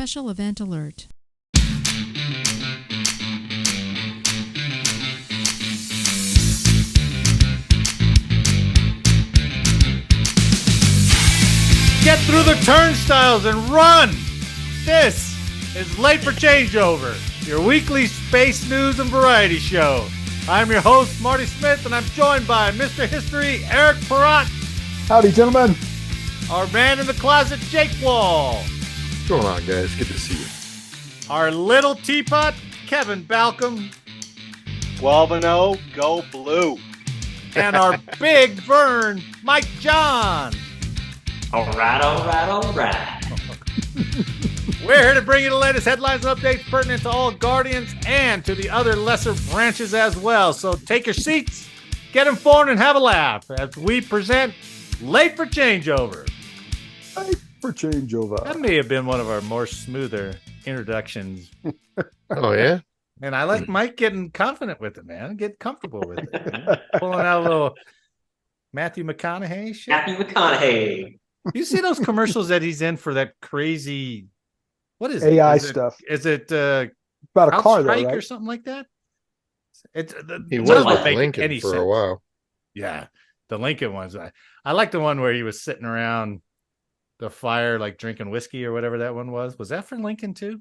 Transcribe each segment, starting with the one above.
special event alert. Get through the turnstiles and run! This is Late for Changeover, your weekly space news and variety show. I'm your host, Marty Smith, and I'm joined by Mr. History, Eric Perrott. Howdy, gentlemen. Our man in the closet, Jake Wall. What's going on, guys? Good to see you. Our little teapot, Kevin Balcom. 12-0, go blue. And our big burn, Mike John. All right. We're here to bring you the latest headlines and updates pertinent to all Guardians and to the other lesser branches as well. So take your seats, get informed, and have a laugh as we present Late for Changeover. Late for Changeover. That may have been one of our more smoother introductions. Oh, yeah? And I like Mike getting confident with it, man. Get comfortable with it. Man. Pulling out a little Matthew McConaughey shit. Matthew McConaughey. You see those commercials that he's in for that crazy, what is AI it? stuff. Is it About a car, though, Strike right? or something like that? He it was doesn't with make Lincoln any for sense. a while. Yeah, the Lincoln ones. I like the one where he was sitting around the fire, like drinking whiskey or whatever that one was. Was that for Lincoln too?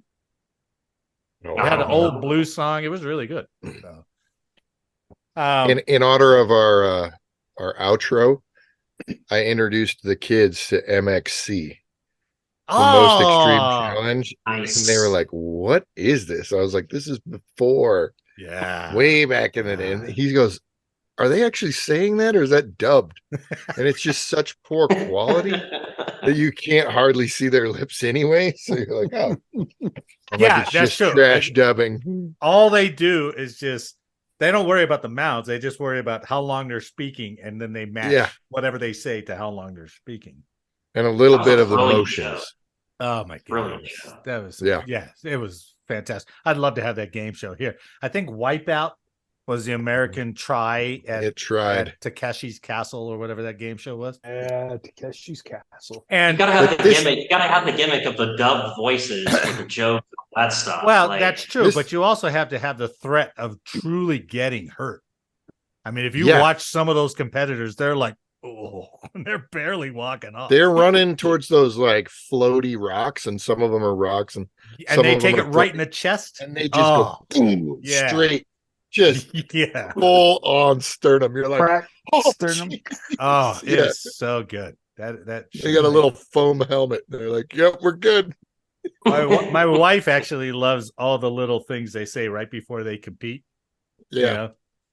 Oh, It had an know. old blues song. It was really good. So, in honor of our outro, I introduced the kids to MXC, the most extreme challenge. Nice. And they were like, what is this? I was like, this is before, yeah, way back in the day. And he goes, are they actually saying that or is that dubbed? And it's just such poor quality that you can't hardly see their lips anyway. So you're like, oh. I'm Yeah, like, it's that's just true. trash dubbing. all they do is just they don't worry about the mouths. They just worry about how long they're speaking, and then they match whatever they say to how long they're speaking. And a little That was bit a of the brilliant motions. Oh my Brilliant goodness, show. that was Yeah. it was fantastic. I'd love to have that game show here. I think Wipeout was the American try It tried. at Takeshi's Castle or whatever that game show was. Takeshi's Castle. And You gotta have But the this- gimmick. You gotta have the gimmick of the dubbed voices with the joke, that stuff. well, Like, that's true, this- but you also have to have the threat of truly getting hurt. I mean, if you Yeah. watch some of those competitors, they're like, oh, they're barely walking off. They're running towards those like floaty rocks, and some of them are rocks, and And some they of them take it are right in the chest. and they just Oh, go boom, yeah. straight, just yeah. full on sternum. You're like, Crack oh, sternum. Oh, Yeah. it's so good. That they got a little foam helmet. They're like, yep, we're good. my wife actually loves all the little things they say right before they compete. Yeah. You know?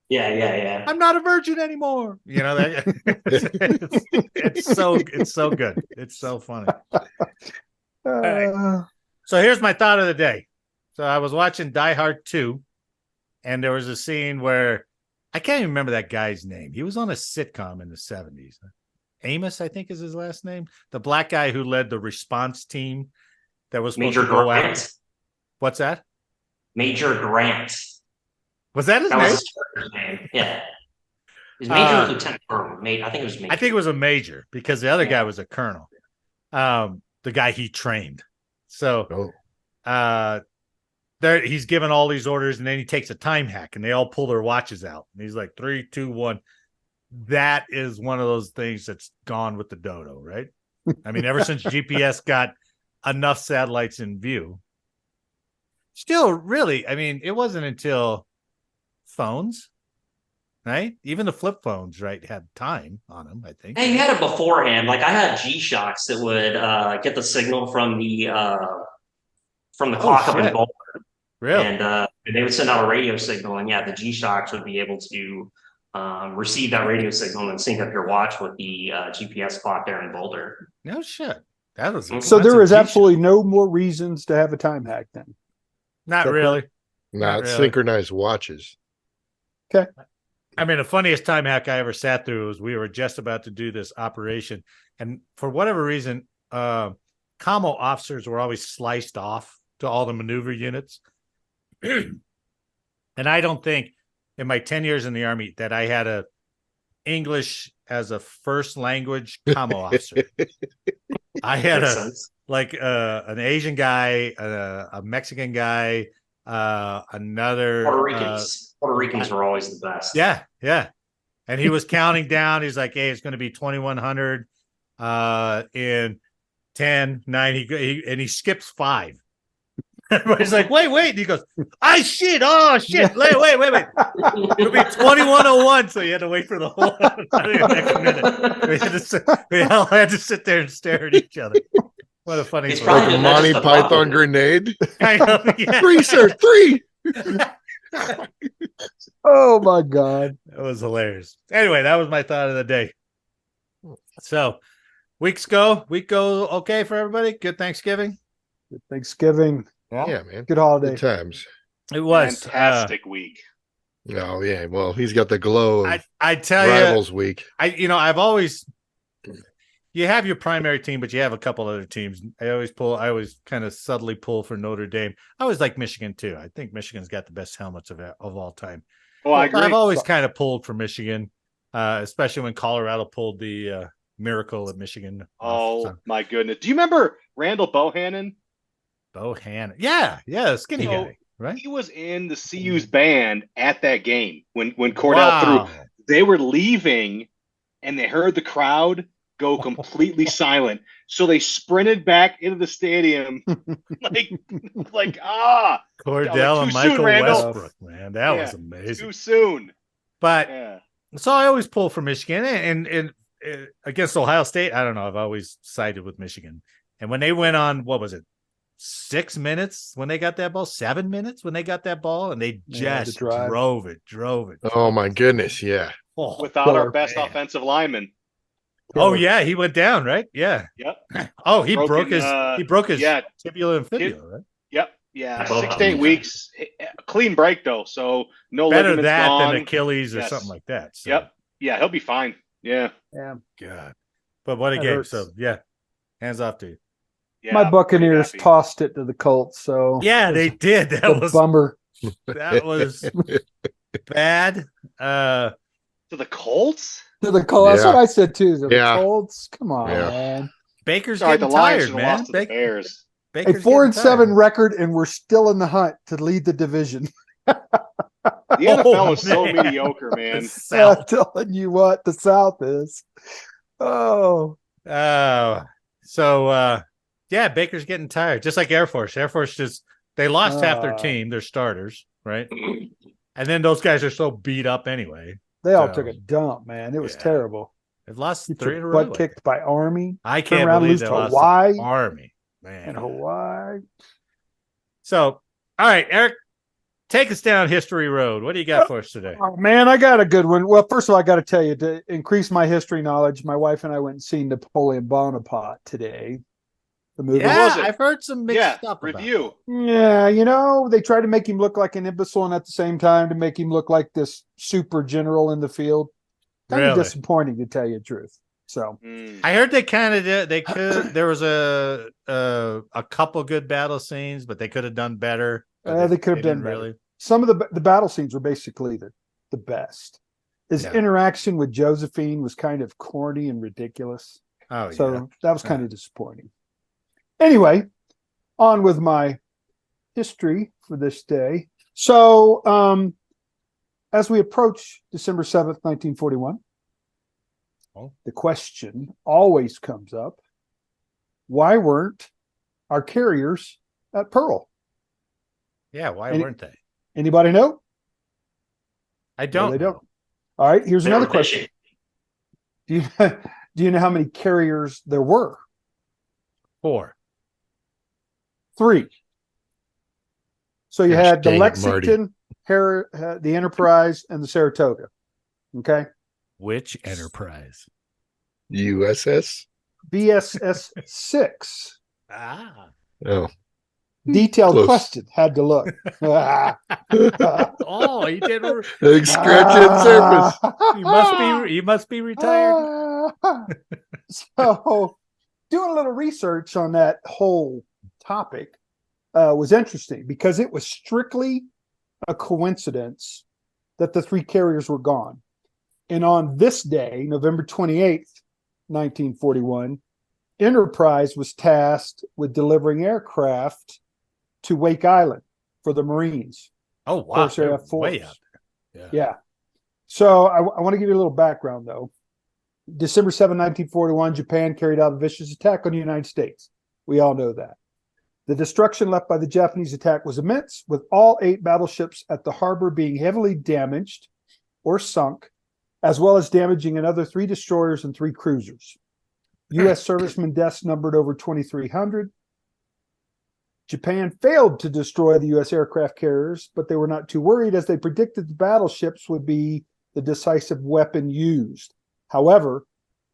yeah. I'm not a virgin anymore. You know that it's so good. It's so funny. Uh, So here's my thought of the day. So I was watching Die Hard 2, and there was a scene where I can't even remember that guy's name. He was on a sitcom in the 70s. Amos, I think is his last name. The black guy who led the response team that was supposed Major to go Grant. out. What's that? Major Grant. Was that his That name? was his character's name. Yeah. His major Uh, lieutenant or I think it was major. I think it was a major because the other Yeah. guy was a colonel. The guy he trained. So there he's given all these orders, and then he takes a time hack, and they all pull their watches out. And he's like, 3, 2, 1. That is one of those things that's gone with the dodo, right? I mean, ever since GPS got enough satellites in view. Still, really, I mean, it wasn't until phones, right? Even the flip phones, right, had time on them, I think. Hey, you had it beforehand. Like I had G-Shocks that would get the signal from the clock up in shit. Boulder. Really? And they would send out a radio signal, and the G-Shocks would be able to receive that radio signal and sync up your watch with the GPS clock there in Boulder. No shit. That was so there is a absolutely no more reasons to have a time hack then. not really. Not really. synchronized watches. I mean, the funniest time hack I ever sat through was we were just about to do this operation, and for whatever reason, commo officers were always sliced off to all the maneuver units. And I don't think in my 10 years in the Army that I had a English as a first language commo officer. I had Makes a sense. like an Asian guy, a Mexican guy, another Puerto Ricans were always the best. Yeah. And he was counting down. He's like, hey, it's going to be 2,100 in 10, 9. He skips 5. Everybody's like, wait. And he goes, shit. Oh, shit. Wait. It'll be 2,101. So you had to wait for the whole next minute. We all had to sit there and stare at each other. What a funny It's story. Like a Monty Python grenade. Kind of, yeah. 3, sir, 3. Oh my God. It was hilarious. Anyway, that was my thought of the day. So week go okay for everybody. Good Thanksgiving. Good Thanksgiving. Yeah, man. Good holiday. Good times. It was Fantastic week. Oh yeah. Well, he's got the glow of I tell you, Rivals week. I've always, you have your primary team, but you have a couple other teams. I always kind of subtly pull for Notre Dame. I always like Michigan too. I think Michigan's got the best helmets of all time. Oh, I agree. I've always kind of pulled for Michigan, especially when Colorado pulled the miracle at Michigan. My goodness. Do you remember Randall Bohannon? Bohannon. Yeah, skinny guy, right? He was in the CU's band at that game when Cordell threw. They were leaving, and they heard the crowd go completely silent. So they sprinted back into the stadium, like Cordell and Michael Westbrook, man, that was too amazing. soon. But so I always pull for Michigan, and against Ohio State, I don't know. I've always sided with Michigan. And when they went on, what was it? 6 minutes when they got that ball, 7 minutes when they got that ball, and they just drove it. Oh my goodness, yeah. Without our best offensive lineman. Oh yeah, he went down, right? Yeah. Yep. Oh, he broke his tibia and fibula, right? Yep. Yeah. 6 to 8 weeks. Clean break though, so no better ligaments that gone. than Achilles or something like that. So. Yep. Yeah, he'll be fine. Yeah. God. But what a game. Hurts. So yeah. Hands off to you. Yeah, my Buccaneers tossed it to the Colts. So yeah, they did. That was a bummer. That was bad. To the Colts? To the Colts. That's what I said too. The Colts. Come on, Yeah. man. Baker's getting tired, man. Lost to the Bears. A 4-7 record, and we're still in the hunt to lead the division. The NFL is so mediocre, man. I'm telling you what, the South is. So yeah, Baker's getting tired, just like Air Force. Air Force they lost half their team, their starters, right? And then those guys are so beat up anyway. They all took a dump, man. It was terrible. They've lost 3 in a row. Butt kicked by Army. I can't believe they lost to Army, man. And Hawaii. So, all right, Eric, take us down history road. What do you got for us today? Oh, man, I got a good one. Well, first of all, I got to tell you, to increase my history knowledge, my wife and I went and seen Napoleon Bonaparte today. The movie. Yeah, I've heard some mixed stuff. Review. Yeah, they tried to make him look like an imbecile, and at the same time to make him look like this super general in the field. Kind of disappointing, to tell you the truth. So I heard they kind of did. They could. There was a couple good battle scenes, but they could have done better. They could have done better. Really. Some of the battle scenes were basically the best. His interaction with Josephine was kind of corny and ridiculous. So that was kind of disappointing. Anyway, on with my history for this day. So, as we approach December 7th, 1941, the question always comes up, why weren't our carriers at Pearl? Yeah, why weren't they? Anybody know? I don't. No, they don't. All right, here's another question. Do you know how many carriers there were? 4. 3. So you had the Lexington, the Enterprise, and the Saratoga. Okay. Which Enterprise? USS? BSS 6. Oh. Detailed question. Had to look. Oh, he did. Scratching surface. He must be retired. So, doing a little research on that whole topic was interesting because it was strictly a coincidence that the 3 carriers were gone. And on this day, November 28th, 1941, Enterprise was tasked with delivering aircraft to Wake Island for the Marines. Oh, wow. Course Area Way Force. out there. Yeah. So I want to give you a little background, though. December 7, 1941, Japan carried out a vicious attack on the United States. We all know that. The destruction left by the Japanese attack was immense, with all 8 battleships at the harbor being heavily damaged or sunk, as well as damaging another 3 destroyers and 3 cruisers. U.S. servicemen deaths numbered over 2,300. Japan failed to destroy the U.S. aircraft carriers, but they were not too worried, as they predicted the battleships would be the decisive weapon used. However,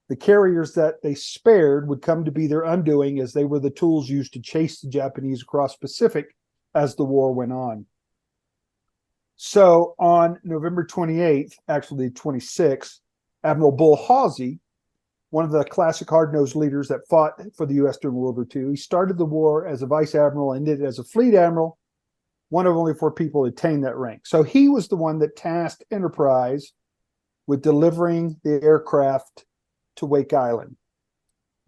the carriers that they spared would come to be their undoing, as they were the tools used to chase the Japanese across the Pacific as the war went on. So on November 28th, actually 26th, Admiral Bull Halsey, one of the classic hard-nosed leaders that fought for the U.S. during World War II, he started the war as a vice admiral and ended as a fleet admiral, one of only 4 people to attain that rank. So he was the one that tasked Enterprise with delivering the aircraft to Wake Island.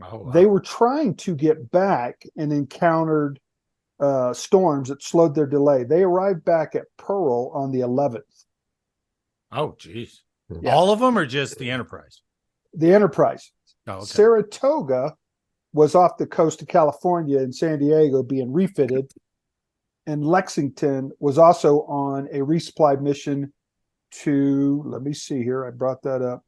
Oh, wow. They were trying to get back and encountered storms that slowed their delay. They arrived back at Pearl on the 11th. Oh, geez. Yeah. All of them, or just the Enterprise? The Enterprise. Oh, okay. Saratoga was off the coast of California and San Diego being refitted. And Lexington was also on a resupply mission to, let me see here, I brought that up.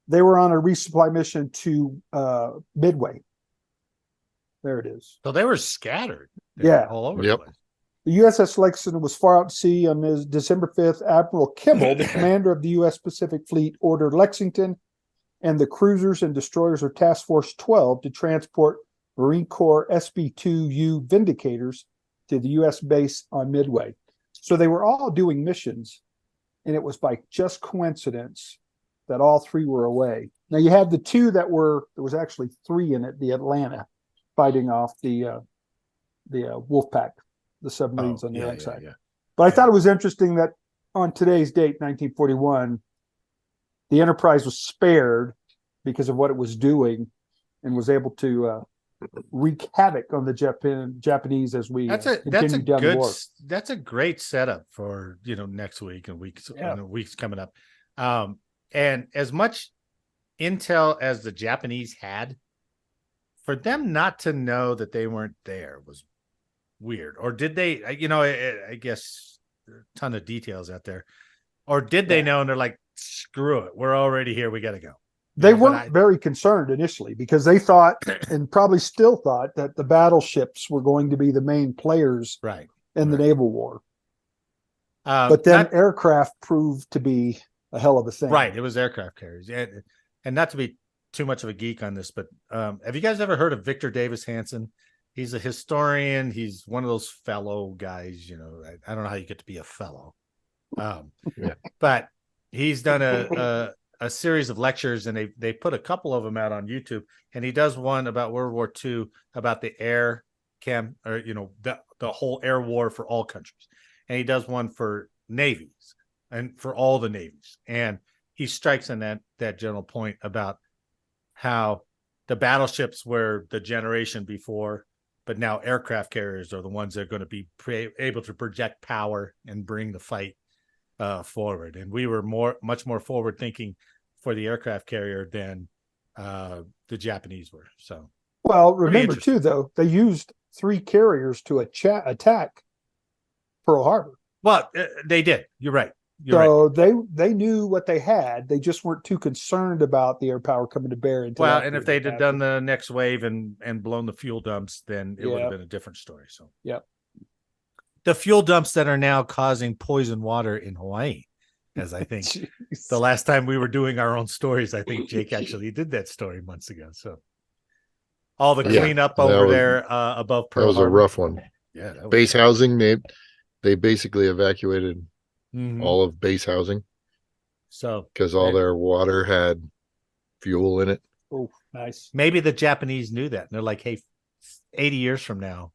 They were on a resupply mission to Midway. There it is. So they were scattered. Yeah. All over the place. The USS Lexington was far out at sea on December 5th. Admiral Kimball, the commander of the U.S. Pacific Fleet, ordered Lexington and the cruisers and destroyers of Task Force 12 to transport Marine Corps SB-2U Vindicators to the U.S. base on Midway. So they were all doing missions, and it was by just coincidence that all 3 were away. Now you had the 2 that were, there was actually 3 in it, the Atlanta, fighting off the Wolfpack, the submarines on the right side. Yeah. But I thought it was interesting that on today's date, 1941, the Enterprise was spared because of what it was doing and was able to wreak havoc on the Japanese as we continue down the war. That's a great setup for next week and weeks coming up. And as much intel as the Japanese had, for them not to know that they weren't there was weird. Or did they? I guess a ton of details out there. Or did they know and they're like, screw it, we're already here, we got to go. They weren't very concerned initially because they thought, and probably still thought, that the battleships were going to be the main players in the naval war. But then aircraft proved to be a hell of a thing. Right. It was aircraft carriers. And not to be too much of a geek on this, but have you guys ever heard of Victor Davis Hanson? He's a historian. He's one of those fellow guys, I don't know how you get to be a fellow. But he's done a series of lectures, and they put a couple of them out on YouTube, and he does one about World War II, about the the whole air war for all countries. And he does one for navies and for all the navies. And he strikes on that general point about how the battleships were the generation before, but now aircraft carriers are the ones that are going to be able to project power and bring the fight forward. And we were much more forward thinking for the aircraft carrier than the Japanese were. So, well, remember too, though, they used 3 carriers to attack Pearl Harbor. Well, they did. You're right. They knew what they had. They just weren't too concerned about the air power coming to bear. And if they'd have done the next wave and blown the fuel dumps, then it would have been a different story. So, the fuel dumps that are now causing poison water in Hawaii, as I think the last time we were doing our own stories, I think Jake actually did that story months ago. So, all the cleanup over there above Pearl Harbor. That was a rough one. Yeah, base housing. They basically evacuated all of base housing. So because all their water had fuel in it. Oh, nice. Maybe the Japanese knew that. And they're like, hey, 80 years from now.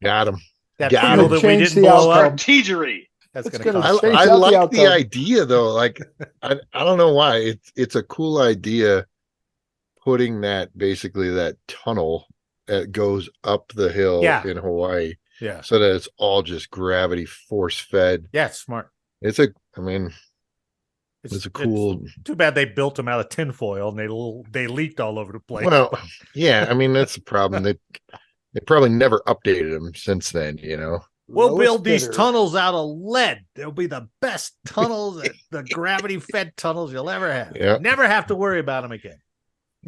Got them. That fuel that we didn't blow up. Strategery. That's gonna I like the idea though. Like I don't know why. It's a cool idea putting that basically that tunnel that goes up the hill in Hawaii. Yeah. So that it's all just gravity force fed. Yeah, it's smart. It's a cool. It's too bad they built them out of tinfoil and they leaked all over the place. Well, yeah, I mean that's the problem. They probably never updated them since then, you know. We'll build these tunnels out of lead. They'll be the best tunnels, the gravity-fed tunnels you'll ever have. Yeah. Never have to worry about them again.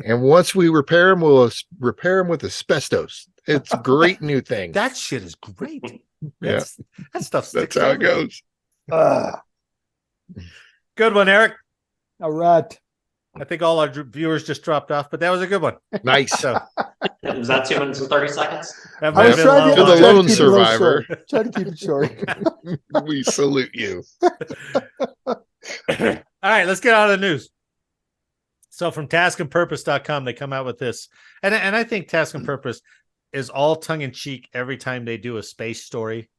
And once we repair them, we'll repair them with asbestos. It's a great new thing. That shit is great. Yeah, that stuff sticks. That's how it goes. Good one, Eric. All right. I think all our viewers just dropped off, but that was a good one. Nice. So, was that 2 minutes and 30 seconds? I was trying to the lone survivor. Try to keep it short. We salute you. All right, let's get out of the news. So from taskandpurpose.com, they come out with this. And I think Task and Purpose is all tongue-in-cheek every time they do a space story.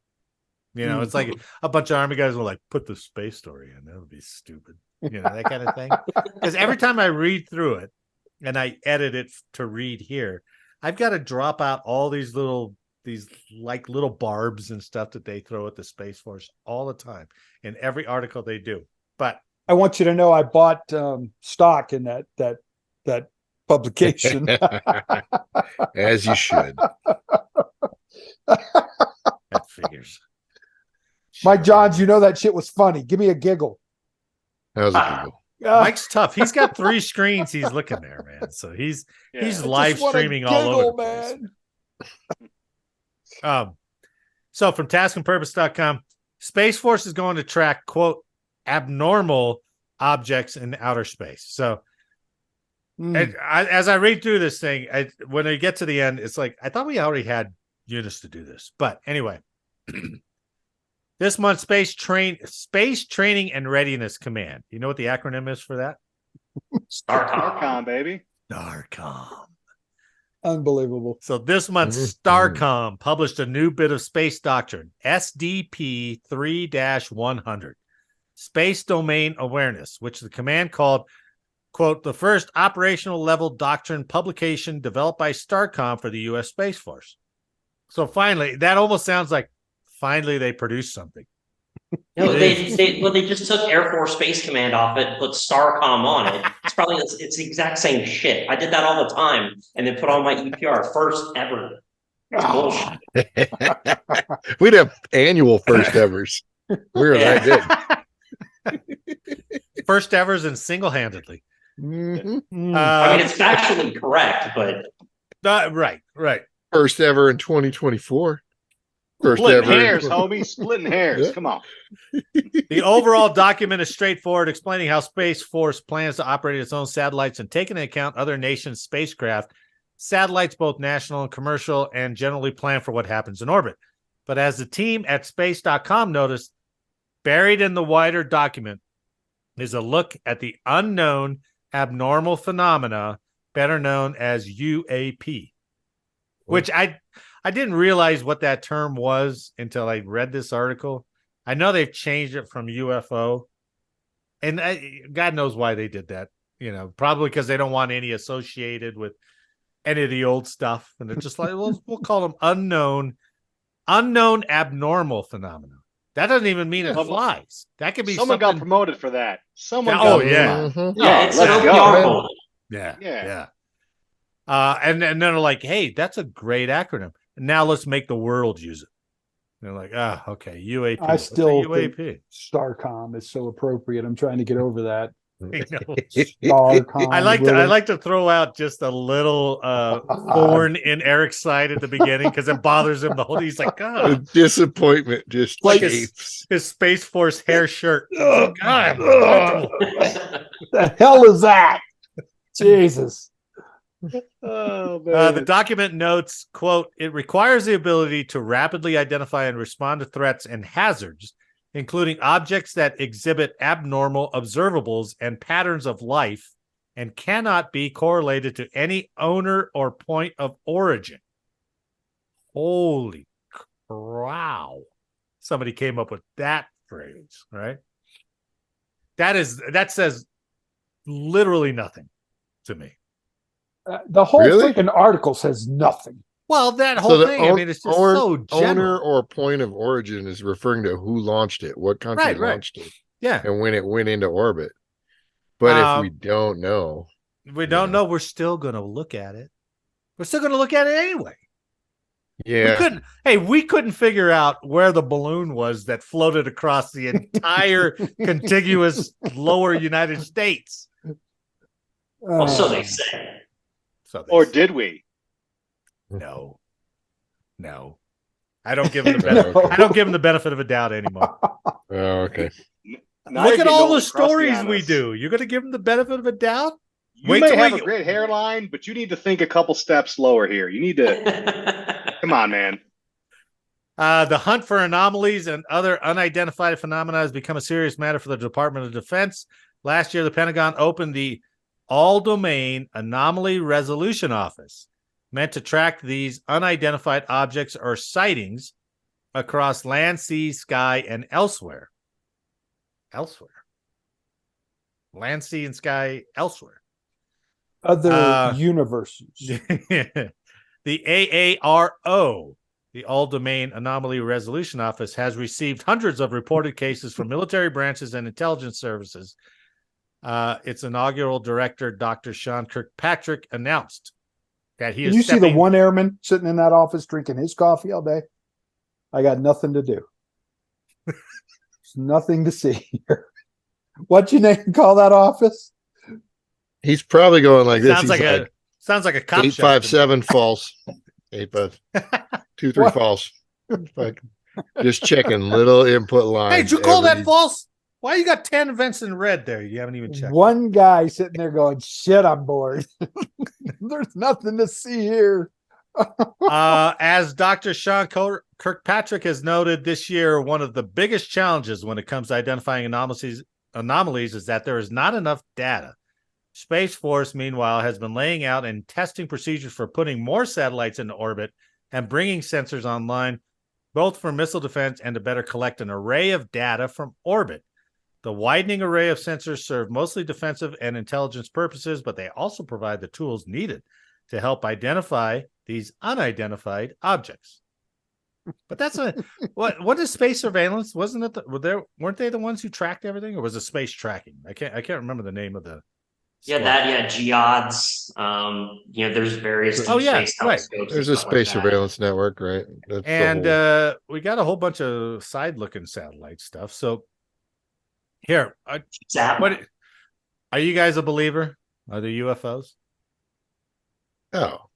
You know, it's like a bunch of Army guys will like, put the space story in. That would be stupid. You know, that kind of thing. Because every time I read through it and I edit it to read here, I've got to drop out all these little barbs and stuff that they throw at the Space Force all the time in every article they do. But I want you to know I bought stock in that publication. As you should. That figures. Mike Johns, you know that shit was funny. Give me a giggle. How's it giggle? Mike's tough. He's got 3 screens he's looking there, man. So he's live streaming all over the place. So from taskandpurpose.com, Space Force is going to track, quote, abnormal objects in outer space. So as I read through this thing, when I get to the end, it's like, I thought we already had units to do this. But anyway, this month's Space Training and Readiness Command. You know what the acronym is for that? STARCOM, baby. STARCOM. Unbelievable. So this month, STARCOM published a new bit of space doctrine, SDP 3-100, Space Domain Awareness, which the command called, quote, the first operational level doctrine publication developed by STARCOM for the U.S. Space Force. So finally, that almost sounds like finally they produced something. No, they just took Air Force Space Command off it, put STARCOM on it. It's the exact same shit. I did that all the time, and then put on my EPR first ever. Bullshit. We'd have annual first evers. We were that good. First evers and single-handedly. I mean, it's factually correct, but right. First ever in 2024. Splitting hairs, homie. Splitting hairs. Come on. The overall document is straightforward, explaining how Space Force plans to operate its own satellites and take into account other nations' spacecraft, satellites, both national and commercial, and generally plan for what happens in orbit. But as the team at space.com noticed, buried in the wider document is a look at the unknown abnormal phenomena, better known as UAP, which I didn't realize what that term was until I read this article. I know they've changed it from UFO, and God knows why they did that. You know, probably because they don't want any associated with any of the old stuff, and they're just like, we'll call them unknown abnormal phenomena. That doesn't even mean it flies. That could be someone something... got promoted for that. Someone. Yeah. It's an OPR. Yeah. And then they're like, hey, that's a great acronym. Now let's make the world use it. They're like, okay, UAP. I still UAP. think STARCOM is so appropriate. I'm trying to get over that. I know. STARCOM. I like to throw out just a little thorn in Eric's side at the beginning because it bothers him the whole. He's like, God, the disappointment just like his Space Force hair shirt. God, the hell is that? Jesus. The document notes, quote, it requires the ability to rapidly identify and respond to threats and hazards, including objects that exhibit abnormal observables and patterns of life and cannot be correlated to any owner or point of origin. Holy cow. Somebody came up with that phrase, right? That says literally nothing to me. The whole Really? freaking article says nothing. Well, that So whole the thing, I mean, it's just so general. owner or point of origin is referring to who launched it, what country Right. launched it, Yeah. and when it went into orbit. But if we don't know, we're still going to look at it. We're still going to look at it anyway. yeah, we couldn't figure out where the balloon was that floated across the entire contiguous lower United States. Well, so they say. Did we? No. I don't give them the benefit. I don't give them the benefit of a doubt anymore. Oh, okay. Look at all the stories we do. You're going to give them the benefit of a doubt? You may have a great hairline, but you need to think a couple steps lower here. You need to come on, man. The hunt for anomalies and other unidentified phenomena has become a serious matter for the Department of Defense. Last year, the Pentagon opened the All-Domain Anomaly Resolution Office, meant to track these unidentified objects or sightings across land, sea, sky, and elsewhere. Land, sea, and sky elsewhere. Other universes. The AARO, the All-Domain Anomaly Resolution Office, has received hundreds of reported cases from military branches and intelligence services. Its inaugural director, Dr. Sean Kirkpatrick, announced that he Can is you see the one airman sitting in that office drinking his coffee all day? I got nothing to do. There's nothing to see here. What'd you call that office? He's probably going like this. Sounds like a cop. 857 false. 823 false. Like just checking little input lines. Hey, did you call that false? Why you got 10 events in red there? You haven't even checked. One guy sitting there going, shit, I'm bored. There's nothing to see here. As Dr. Sean Kirkpatrick has noted this year, one of the biggest challenges when it comes to identifying anomalies is that there is not enough data. Space Force, meanwhile, has been laying out and testing procedures for putting more satellites into orbit and bringing sensors online, both for missile defense and to better collect an array of data from orbit. The widening array of sensors serve mostly defensive and intelligence purposes, but they also provide the tools needed to help identify these unidentified objects. But that's what is space surveillance? Wasn't it weren't they the ones who tracked everything, or was it space tracking? I can't remember the name of the. Geods. There's various. Space telescopes. There's a space surveillance network, right? That's we got a whole bunch of side-looking satellite stuff. So here, what are you guys a believer? Are the UFOs? Oh,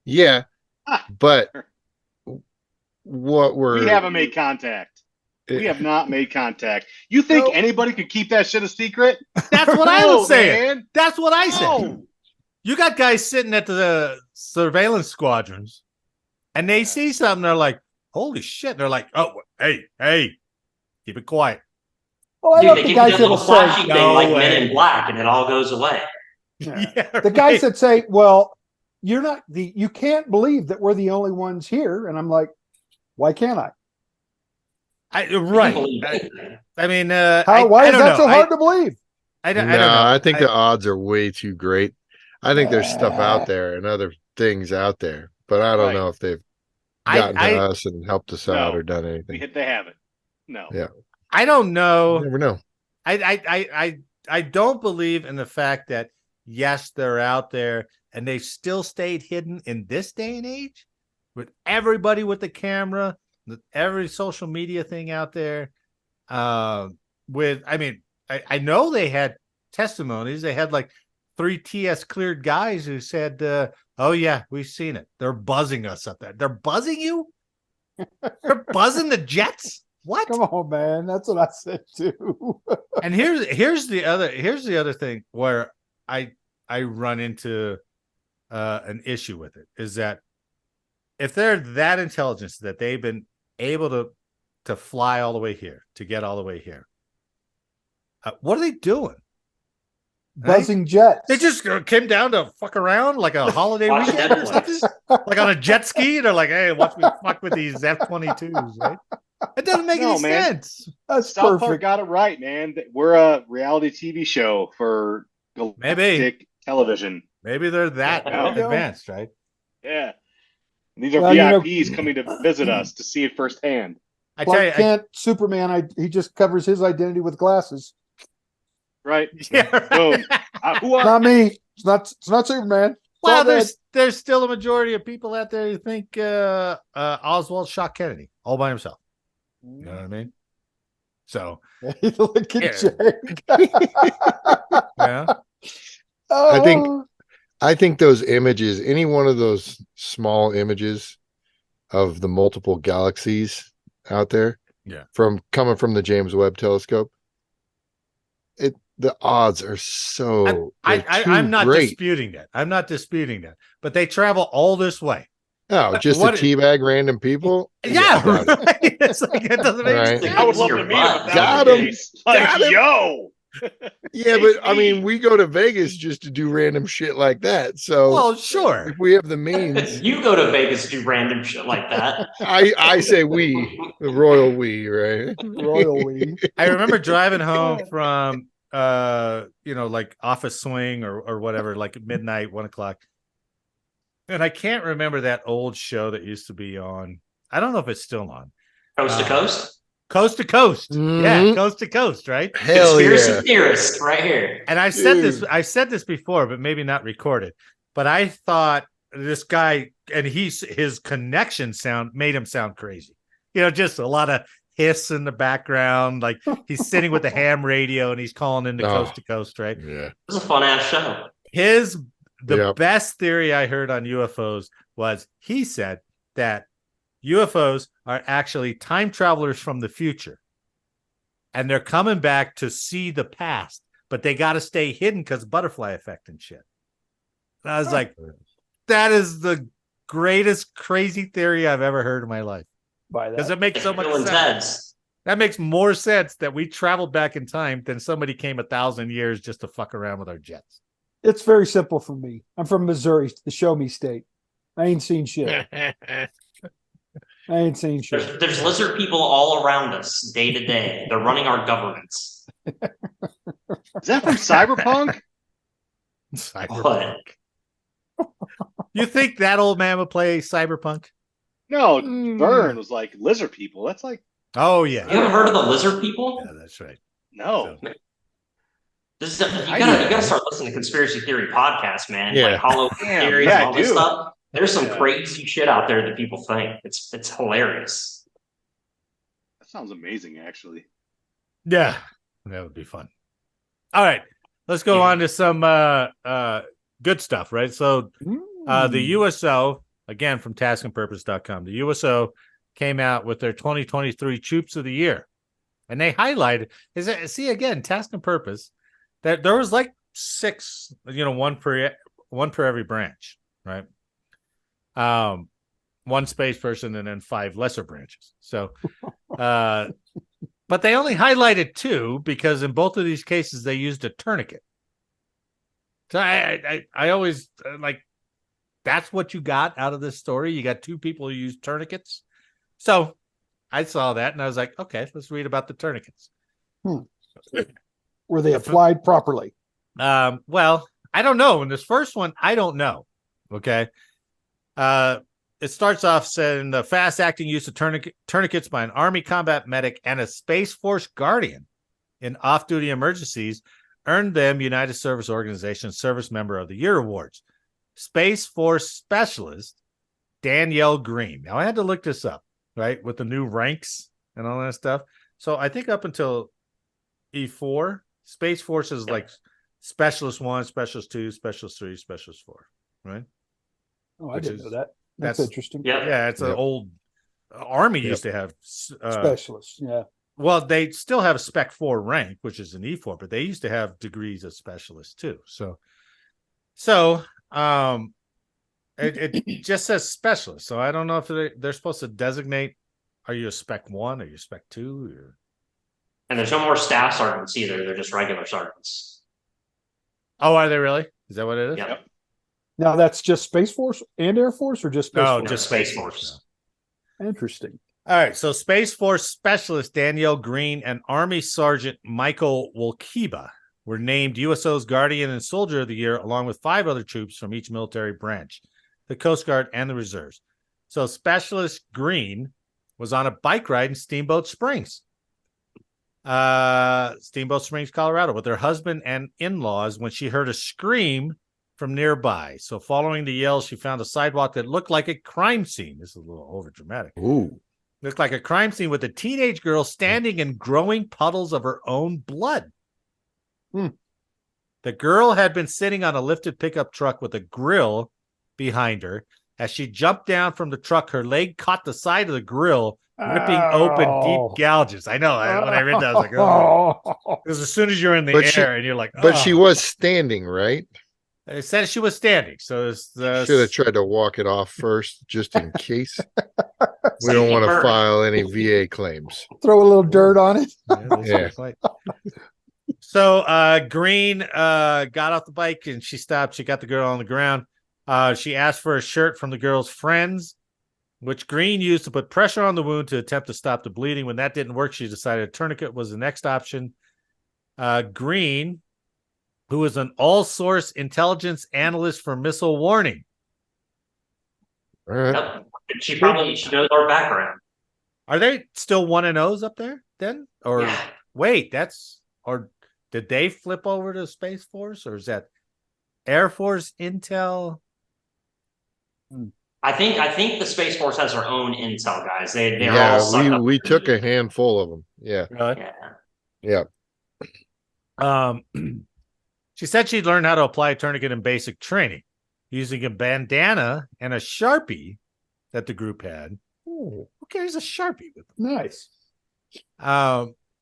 yeah, but we haven't made contact. We have not made contact. You think anybody could keep that shit a secret? That's what I was saying. Man. That's what I said. No. You got guys sitting at the surveillance squadrons, and they see something. They're like, "Holy shit!" They're like, "Oh, hey, keep it quiet." Well, Dude, they give you a little flashy thing like Men in Black, and it all goes away. Yeah, the guys that say, "Well, you can't believe that we're the only ones here," and I'm like, "Why can't I?" I mean, why is that so hard to believe? I don't know. I think the odds are way too great. I think there's stuff out there and other things out there, but I don't know if they've gotten to us and helped us out or done anything. They haven't. No. Yeah. I don't know. You never know. I don't believe in the fact that yes, they're out there and they've still stayed hidden in this day and age with everybody with the camera. Every social media thing out there I know they had testimonies. They had like 3 TS cleared guys who said, oh yeah, we've seen it. They're buzzing us up there. They're buzzing you? They're buzzing the jets? What? Come on, man. That's what I said too. And here's the other thing where I run into an issue with it is that if they're that intelligent that they've been able to fly all the way here, to get all the way here, what are they doing? Buzzing jets. They just came down to fuck around like a holiday weekend or something? Like on a jet ski? They're like, hey, watch me fuck with these F-22s, right? It doesn't make any sense. That's South perfect. Park got it right, man. We're a reality TV show for galactic television. Maybe they're that advanced, right? Yeah. And these are VIPs coming to visit us to see it firsthand. I tell you, Clark Kent, Superman, he just covers his identity with glasses. Right. Yeah, right. Boom. Not me. It's not Superman. Well, there's still a majority of people out there who think Oswald shot Kennedy all by himself. You know what I mean? So look at Jake. yeah. I think those images, any one of those small images of the multiple galaxies out there, coming from the James Webb Telescope, the odds are so. I'm not disputing that. I'm not disputing that. But they travel all this way. Oh, just to teabag random people? Yeah, right. It's like it doesn't make sense. I would love to meet him. Got him. Like, yo. Yeah, but I mean, we go to Vegas just to do random shit like that. So, well, sure, if we have the means, you go to Vegas to do random shit like that. I say we, the royal we, right? Royal we. I remember driving home from like Office Swing or whatever, like at midnight, 1 o'clock, and I can't remember that old show that used to be on. I don't know if it's still on. Coast to Coast. Coast to Coast. Mm-hmm. Yeah, Coast to Coast, right? Hell Conspiracy theorist right here. And I've said this before, but maybe not recorded. But I thought this guy and his connection made him sound crazy. Just a lot of hiss in the background, like he's sitting with the ham radio and he's calling into Coast to Coast, right? Yeah. It was a fun ass show. The best theory I heard on UFOs was he said that UFOs are actually time travelers from the future. And they're coming back to see the past, but they got to stay hidden because butterfly effect and shit. And I was like, that is the greatest crazy theory I've ever heard in my life. Because it makes so much sense. That makes more sense that we traveled back in time than somebody came 1,000 years just to fuck around with our jets. It's very simple for me. I'm from Missouri, the show me state. I ain't seen shit. There's lizard people all around us day to day. They're running our governments. Is that from Cyberpunk? Cyberpunk. You think that old man would play Cyberpunk? No, Vern was like lizard people. That's like. Oh yeah. You haven't heard of the lizard people? Yeah, that's right. No. You gotta start listening to conspiracy theory podcasts, man. Yeah. Like Hollow theories and all this stuff. There's some crazy shit out there that people think. It's hilarious. That sounds amazing, actually. Yeah, that would be fun. All right, let's go on to some good stuff, right? So the USO, again from taskandpurpose.com, the USO came out with their 2023 Troops of the Year. And they highlighted, again, Task and Purpose, that there was like 6, one per every branch, right? 1 space person and then 5 lesser branches. So, but they only highlighted 2 because in both of these cases they used a tourniquet. So I always like, that's what you got out of this story. You got 2 people who use tourniquets. So I saw that and I was like, okay, let's read about the tourniquets. Were they applied properly? Well, I don't know. In this first one, I don't know. Okay. It starts off saying the fast-acting use of tourniquets by an Army combat medic and a Space Force guardian in off-duty emergencies earned them United Service Organization Service Member of the Year awards. Space Force Specialist Danielle Green. Now, I had to look this up, right, with the new ranks and all that stuff. So I think up until E4, Space Force is like Specialist 1, Specialist 2, Specialist 3, Specialist 4, right? Oh, I didn't know that. That's interesting. Yeah, it's an old Army used to have specialists. Yeah. Well, they still have a Spec 4 rank, which is an E4, but they used to have degrees of specialist too. So it just says specialist. So I don't know if they're supposed to designate. Are you a Spec 1? Are you Spec 2? And there's no more staff sergeants either. They're just regular sergeants. Oh, are they really? Is that what it is? Yep. Now that's just Space Force and Air Force, or just Space Force? No, just Space Force. Interesting. All right, so Space Force Specialist Danielle Green and Army Sergeant Michael Wolkiba were named USO's Guardian and Soldier of the Year, along with 5 other troops from each military branch, the Coast Guard and the Reserves. So Specialist Green was on a bike ride in Steamboat Springs, Colorado, with her husband and in-laws when she heard a scream from nearby. So following the yell, she found a sidewalk that looked like a crime scene. This is a little overdramatic. Ooh. Looked like a crime scene with a teenage girl standing in growing puddles of her own blood. The girl had been sitting on a lifted pickup truck with a grill behind her. As she jumped down from the truck, her leg caught the side of the grill, ripping open deep gouges. I know. When I read that, I was like, oh. Because as soon as you're in the air and you're like, oh. But she was standing, right? It said she was standing. So should have tried to walk it off first, just in case. We don't want to file any VA claims. Throw a little dirt on it. Yeah. So Green got off the bike and she stopped. She got the girl on the ground. She asked for a shirt from the girl's friends, which Green used to put pressure on the wound to attempt to stop the bleeding. When that didn't work, she decided a tourniquet was the next option. Green, who is an all-source intelligence analyst for missile warning. All right. Yep. She knows our background. Are they still 1-0s up there then? Or wait, or did they flip over to Space Force, or is that Air Force intel? I think the Space Force has their own intel guys. They're all we took a handful of them. Yeah. Really? Yeah. She said she'd learned how to apply a tourniquet in basic training using a bandana and a Sharpie that the group had. Ooh, who carries a Sharpie with them? Nice.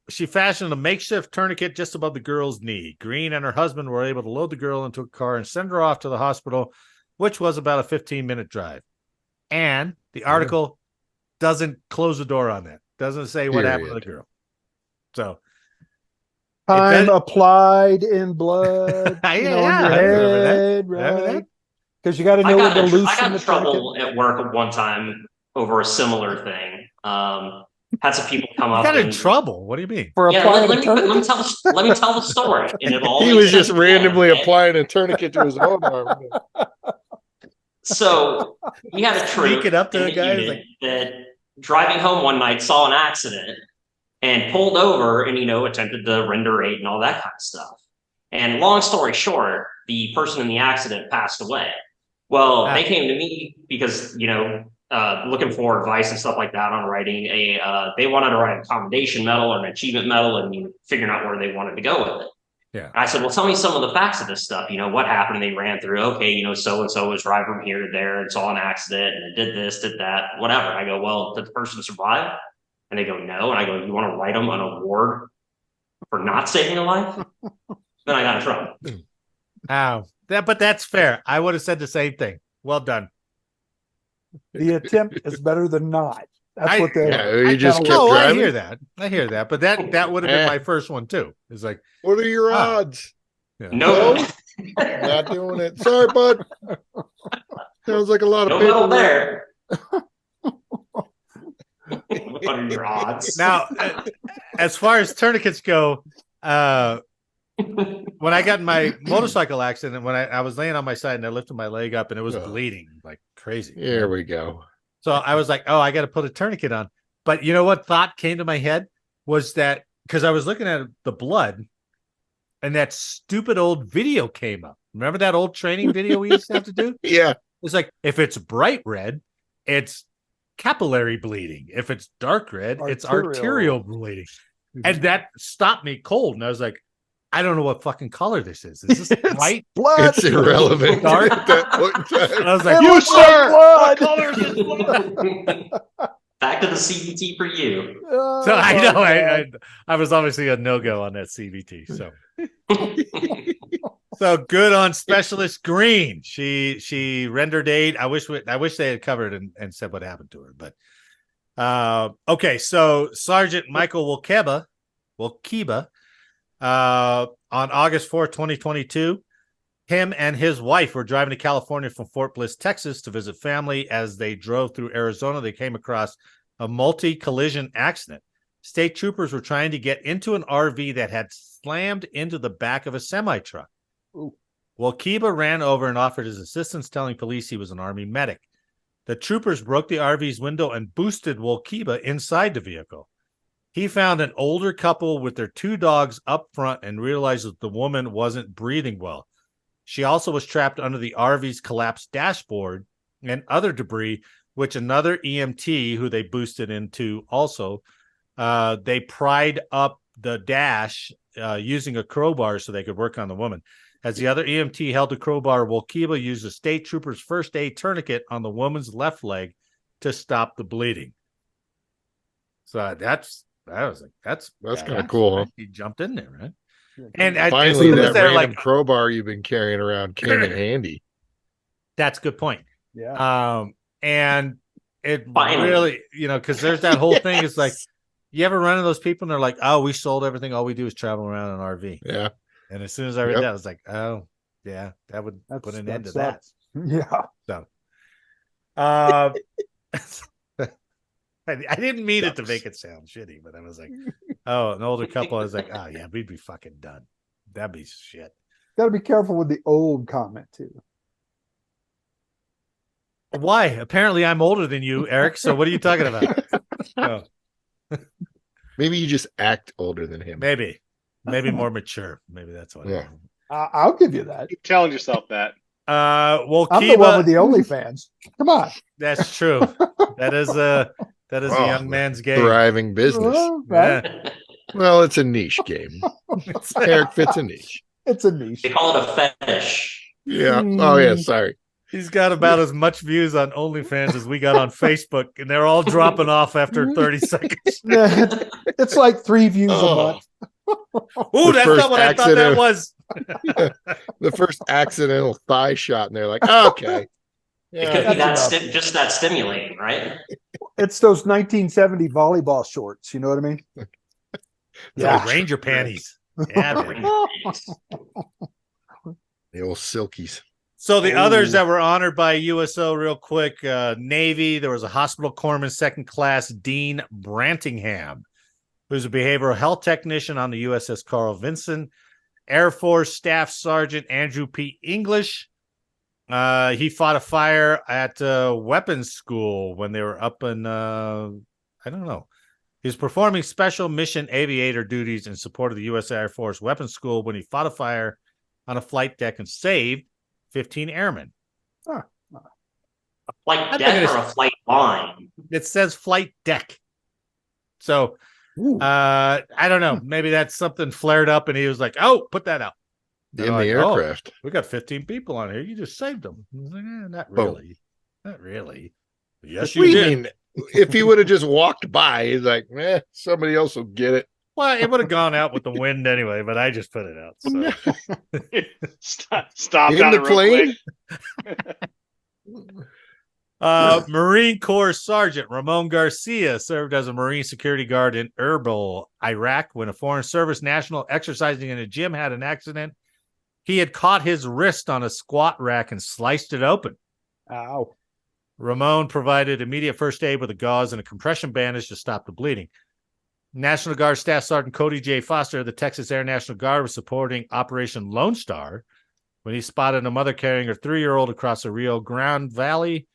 She fashioned a makeshift tourniquet just above the girl's knee. Green and her husband were able to load the girl into a car and send her off to the hospital, which was about a 15-minute drive. And the article doesn't close the door on that. Doesn't say what happened to the girl. So time applied in blood, on your head, right? Because you got to know what to loosen. I got in trouble at work one time over a similar thing. Had some people come up. Got in trouble? What do you mean? Let me tell the story. And he was just randomly applying a tourniquet to his own arm. So we had a troop sneak it up to the guy that driving home one night saw an accident and pulled over and attempted to render aid and all that kind of stuff. And long story short, the person in the accident passed away. Well, they came to me because looking for advice and stuff like that on writing they wanted to write a commendation medal or an achievement medal and figuring out where they wanted to go with it. Yeah. And I said, well, tell me some of the facts of this stuff. What happened? And they ran through, okay, so-and-so was driving from here to there and saw an accident and it did this, did that, whatever. And I go, well, did the person survive? And they go, no. And I go, you want to write them an award for not saving a life? Then I got in trouble. But that's fair. I would have said the same thing. Well done. The attempt is better than not. That's what they. You just kept driving. I hear that. But that would have been my first one too. It's like, what are your odds? Yeah. No, not doing it. Sorry, bud. Sounds like a lot of people there. What are your odds? Now, as far as tourniquets go, when I got in my motorcycle accident, when I was laying on my side and I lifted my leg up and it was bleeding like crazy. Here we go. So I was like, oh, I got to put a tourniquet on. But you know what thought came to my head was that because I was looking at the blood and that stupid old video came up. Remember that old training video we used to have to do? Yeah. It's like, if it's bright red, it's capillary bleeding. If it's dark red, it's arterial bleeding. And that stopped me cold. And I was like, I don't know what fucking color this is. Is this white blood? It's irrelevant. Dark? At that point in time. And I was like, you sir, what color is this blood? Back to the CBT for you. So I know I was obviously a no-go on that CBT. So good on Specialist Green. She rendered aid. I wish they had covered and said what happened to her. But okay, so Sergeant Michael Wilkeba on August 4th, 2022, him and his wife were driving to California from Fort Bliss, Texas to visit family. As they drove through Arizona, they came across a multi-collision accident. State troopers were trying to get into an RV that had slammed into the back of a semi-truck. Wolkiba ran over and offered his assistance, telling police he was an Army medic. The troopers broke the RV's window and boosted Wolkiba inside the vehicle. He found an older couple with their 2 dogs up front and realized that the woman wasn't breathing well. She also was trapped under the RV's collapsed dashboard and other debris, which another EMT, who they boosted into also, they pried up the dash using a crowbar so they could work on the woman. As the other EMT held the crowbar, Wolkiba used a state trooper's first aid tourniquet on the woman's left leg to stop the bleeding. So that's kind of cool. Huh? He jumped in there, right? And finally, that random crowbar you've been carrying around came in handy. That's a good point. Yeah. And it really, because there's that whole thing. It's like, you ever run into those people and they're like, "Oh, we sold everything. All we do is travel around in an RV." Yeah. And as soon as I read that, I was like, "Oh, yeah, that would put an end to that." Yeah. So, I didn't mean it to make it sound shitty, but I was like, "Oh, an older couple." I was like, "Oh yeah, we'd be fucking done. That'd be shit." Got to be careful with the old comment too. Why? Apparently, I'm older than you, Eric. So what are you talking about? Oh. Maybe you just act older than him. Maybe more mature. Maybe that's what. Yeah. I'll give you that. Keep telling yourself that. Well, I'm the one with the OnlyFans. Come on. That's true. That is a young man's game. Thriving business. Right? Yeah. Well, it's a niche game. Eric fits a niche. It's a niche. They call it a fetish. Yeah. Oh yeah. Sorry. He's got about as much views on OnlyFans as we got on Facebook, and they're all dropping off after 30 seconds. Yeah, it's like 3 views a month. Ooh, that's not what I thought that was. The first accidental thigh shot, and they're like, okay. It could be that just that stimulating, right? It's those 1970 volleyball shorts. You know what I mean? Yeah, Ranger panties. Yeah, man. The old silkies. So the others that were honored by USO real quick, Navy, there was a hospital corpsman, 2nd class Dean Brantingham, who's a behavioral health technician on the USS Carl Vinson. Air Force Staff Sergeant Andrew P. English. He fought a fire at weapons school when they were up in, I don't know. He was performing special mission aviator duties in support of the U.S. Air Force weapons school when he fought a fire on a flight deck and saved 15 airmen. A flight deck or a flight line? It says flight deck. So I don't know. Maybe that's something flared up and he was like, "Oh, put that out." In the aircraft. We got 15 people on here. You just saved them. I was like, not really. Not really. Yes, you did. Mean, if he would have just walked by, he's like, somebody else will get it. Well, it would have gone out with the wind anyway, but I just put it out. So. Stop in the plane. Marine Corps Sergeant Ramon Garcia served as a Marine security guard in Erbil, Iraq, when a Foreign Service national exercising in a gym had an accident. He had caught his wrist on a squat rack and sliced it open. Ow. Ramon provided immediate first aid with a gauze and a compression bandage to stop the bleeding. National Guard Staff Sergeant Cody J. Foster of the Texas Air National Guard was supporting Operation Lone Star when he spotted a mother carrying her 3-year-old across the Rio Grande Valley.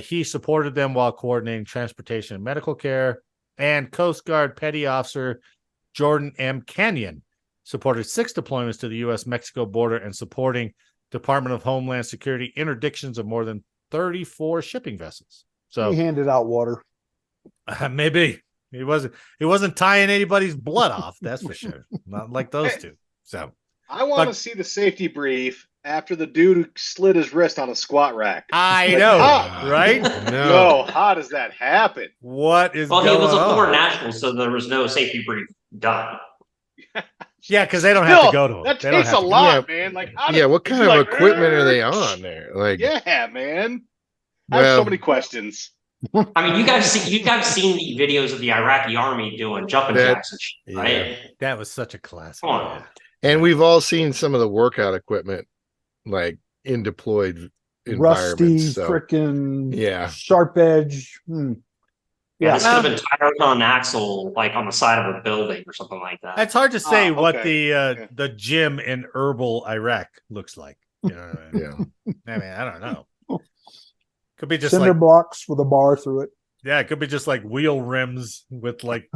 He supported them while coordinating transportation and medical care. And Coast Guard Petty Officer Jordan M. Kenyon supported 6 deployments to the U.S.-Mexico border and supporting Department of Homeland Security interdictions of more than 34 shipping vessels. So he handed out water. Maybe. He wasn't tying anybody's blood off, that's for sure. Not like those two. So I want to see the safety brief after the dude who slid his wrist on a squat rack. I know, right? No, how does that happen? What is going on? Well, he was a foreign on? national, so there was no safety brief done. Yeah, because they don't have to go to him. That takes a lot, man. Like, what kind of equipment are they on there? Like, yeah, man. I have so many questions. I mean, you guys seen the videos of the Iraqi army doing jumping jacks and shit, right? Yeah, that was such a classic. Come on. Yeah. And we've all seen some of the workout equipment, like in deployed Rusty, environments. So, freaking sharp edge. Yeah, this could have been tires on an axle, like on the side of a building or something like that. It's hard to say what the gym in Erbil, Iraq looks like. You know what I mean? I mean, I don't know. Could be just cinder blocks with a bar through it. Yeah, it could be just like wheel rims with like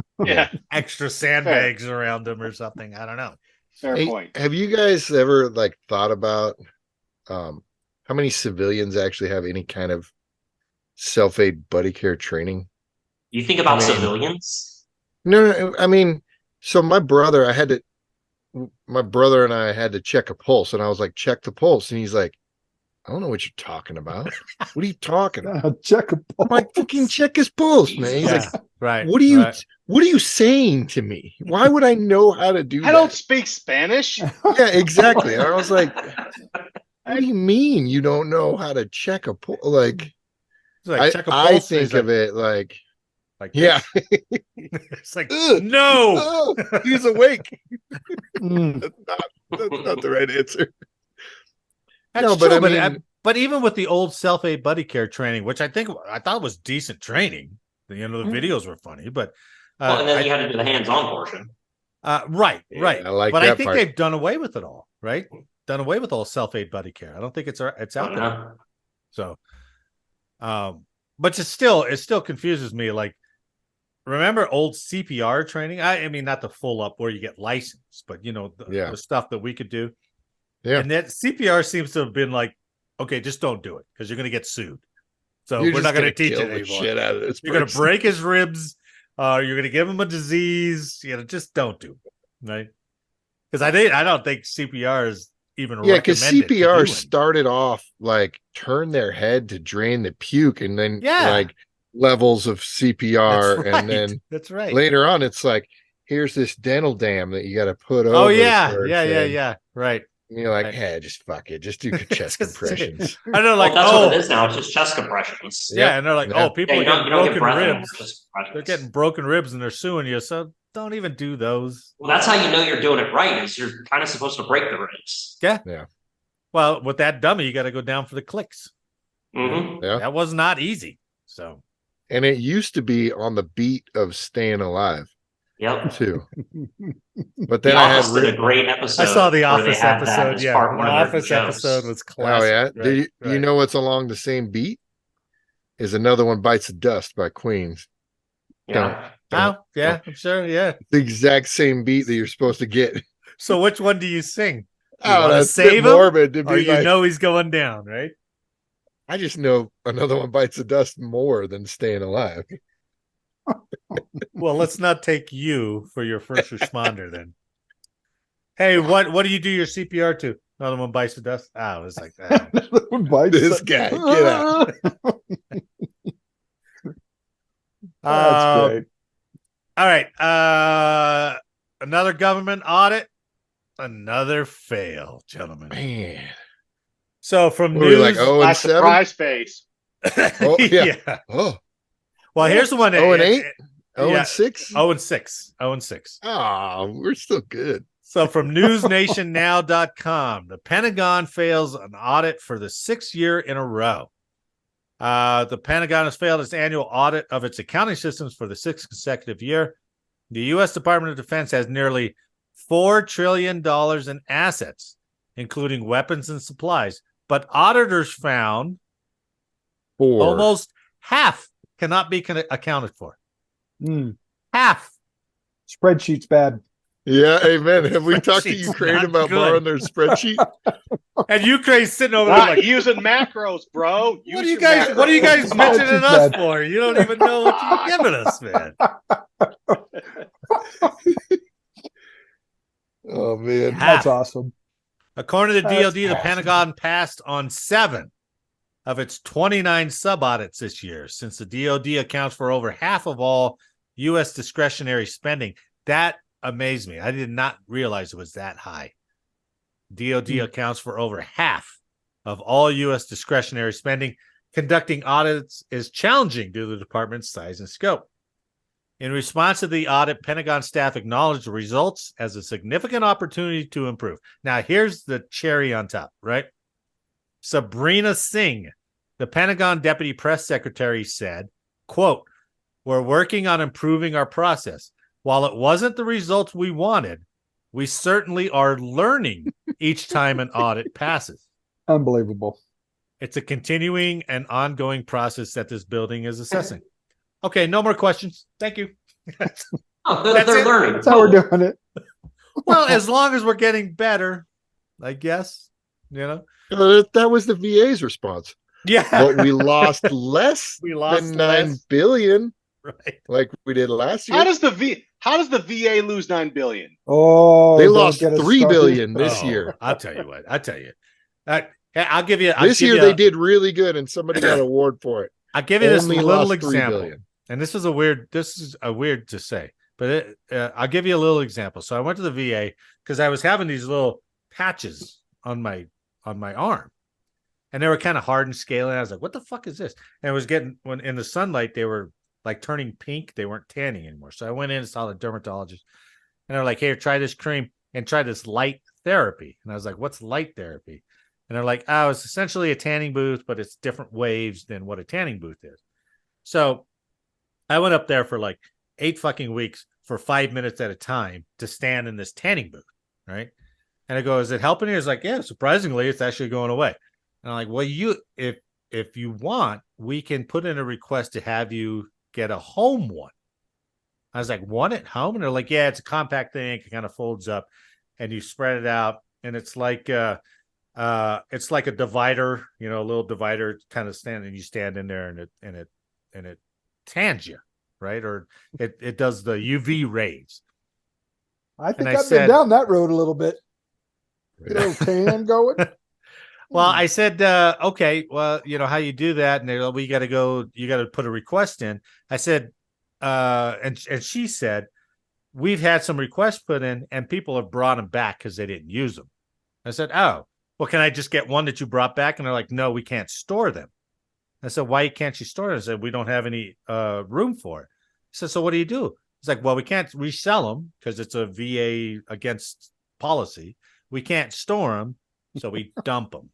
extra sandbags around them or something. I don't know. Fair point. Have you guys ever like thought about how many civilians actually have any kind of self-aid buddy care training? You think about civilians? No, I mean, so my brother and I had to check a pulse, and I was like, check the pulse. And he's like, I don't know what you're talking about. What are you talking about? Check a pulse. I'm like, fucking check his pulse, man. He's like, right. What are you saying to me? Why would I know how to do that? I don't speak Spanish. Yeah, exactly. And I was like, what do you mean you don't know how to check a pulse? Like check a pulse, I think of it like yeah. It's like, no, he's awake. That's not the right answer. That's true, but even with the old self-aid buddy care training, which I thought was decent training, the videos were funny, but and then you had to do the hands-on portion. Right. I like but that I think part. they've done away with it all, right? Done away with all self-aid buddy care. I don't think it's out there. So, but it still confuses me. Like, remember old CPR training? I mean, not the full up where you get licensed, but the stuff that we could do. Yeah. And that CPR seems to have been like, okay, just don't do it because you're going to get sued. So we're not going to teach it anymore. Shit out of this you're going to break his ribs. You're going to give him a disease. Just don't do it, right? Because I don't think CPR is even because CPR started off like turn their head to drain the puke, and then like levels of CPR, and then that's right. Later on, it's like here's this dental dam that you got to put over. Oh yeah, right. And you're like, hey, just fuck it. Just do chest compressions. I know, like, that's what it is now. It's just chest compressions. Yeah, and they're like, people are getting broken ribs. They're getting broken ribs and they're suing you. So don't even do those. Well, that's how you know you're doing it right. Is you're kind of supposed to break the ribs. Yeah. Well, with that dummy, you got to go down for the clicks. Mm-hmm. Yeah, that was not easy. So, and it used to be on the beat of Staying Alive. Yep. Too. But then I had a great episode. I saw the Office episode. Yeah, the Office episode was classic. Oh yeah. Right, do you know what's along the same beat? Is Another One Bites the Dust by Queens. Yeah. I'm sure. Yeah, the exact same beat that you're supposed to get. So which one do you sing? That's save him, morbid to be or you know he's going down, right? I just know Another One Bites the Dust more than Staying Alive. Well, let's not take you for your first responder then. Hey, what do you do your CPR to? Another One Bites the Dust. Oh, it's like that. This guy, get out. That's great. All right. Another government audit. Another fail, gentlemen. Man. So from news, like 0-7? Surprise face. Oh yeah. Oh. Well, here's the one. 0-8. 0-6. 0-6. 0-6. Oh, we're still good. So from newsnationnow.com, the Pentagon fails an audit for the 6th year in a row. The Pentagon has failed its annual audit of its accounting systems for the 6th consecutive year. The U.S. Department of Defense has nearly $4 trillion in assets, including weapons and supplies. But auditors found almost half cannot be accounted for. Half. Spreadsheet's bad. Yeah, amen. Have we talked to Ukraine about borrowing their spreadsheet? And Ukraine's sitting over there like using macros, bro. What are you guys mentioning us for? You don't even know what you're giving us, man. Oh man. That's awesome. According to the DoD, the Pentagon passed on 7 of its 29 sub-audits this year, since the DoD accounts for over half of all U.S. discretionary spending. That amazed me. I did not realize it was that high. DoD accounts for over half of all U.S. discretionary spending. Conducting audits is challenging due to the department's size and scope. In response to the audit, Pentagon staff acknowledged the results as a significant opportunity to improve. Now, here's the cherry on top, right? Sabrina Singh, the Pentagon deputy press secretary, said, quote, We're working on improving our process. While it wasn't the results we wanted, we certainly are learning each time an audit passes. Unbelievable. It's a continuing and ongoing process that this building is assessing. Okay, no more questions. Thank you. They're learning. That's how we're doing it. Well, as long as we're getting better, I guess, that was the VA's response. Yeah. But we lost less than $9 billion, right? Like we did last year. How does the VA lose $9 billion? Oh, they lost $3 billion this year. I'll tell you what. I'll give you. This year they did really good, and somebody got an award for it. I'll give you this little example. Billion. And this is a weird to say, but I'll give you a little example. So I went to the VA because I was having these little patches on my arm, and they were kind of hard and scaly. I was like, "What the fuck is this?" And it was when in the sunlight they were like turning pink. They weren't tanning anymore. So I went in and saw the dermatologist, and they're like, "Here, try this cream and try this light therapy." And I was like, "What's light therapy?" And they're like, "Oh, it's essentially a tanning booth, but it's different waves than what a tanning booth is." So I went up there for like 8 fucking weeks for 5 minutes at a time to stand in this tanning booth, right? And I go, "Is it helping you?" It's like, "Yeah, surprisingly, it's actually going away." And I'm like, "Well, if you want, we can put in a request to have you get a home one." I was like, "One at home?" And they're like, "Yeah, it's a compact thing. It kind of folds up and you spread it out. And it's like a divider, a little divider kind of you stand in there and it tans you, right? Or it does the UV rays." I think I've been down that road a little bit. Get a little tan going. Well, I said, okay, well, how you do that? And they're like, "Well, you got to put a request in." I said, and she said, "We've had some requests put in and people have brought them back because they didn't use them." I said, "Oh, well, can I just get one that you brought back?" And they're like, "No, we can't store them." I said, "Why can't you store them?" I said, "We don't have any room for it." I said, "So what do you do?" It's like, "Well, we can't resell them because it's a VA against policy. We can't store them, so we dump them."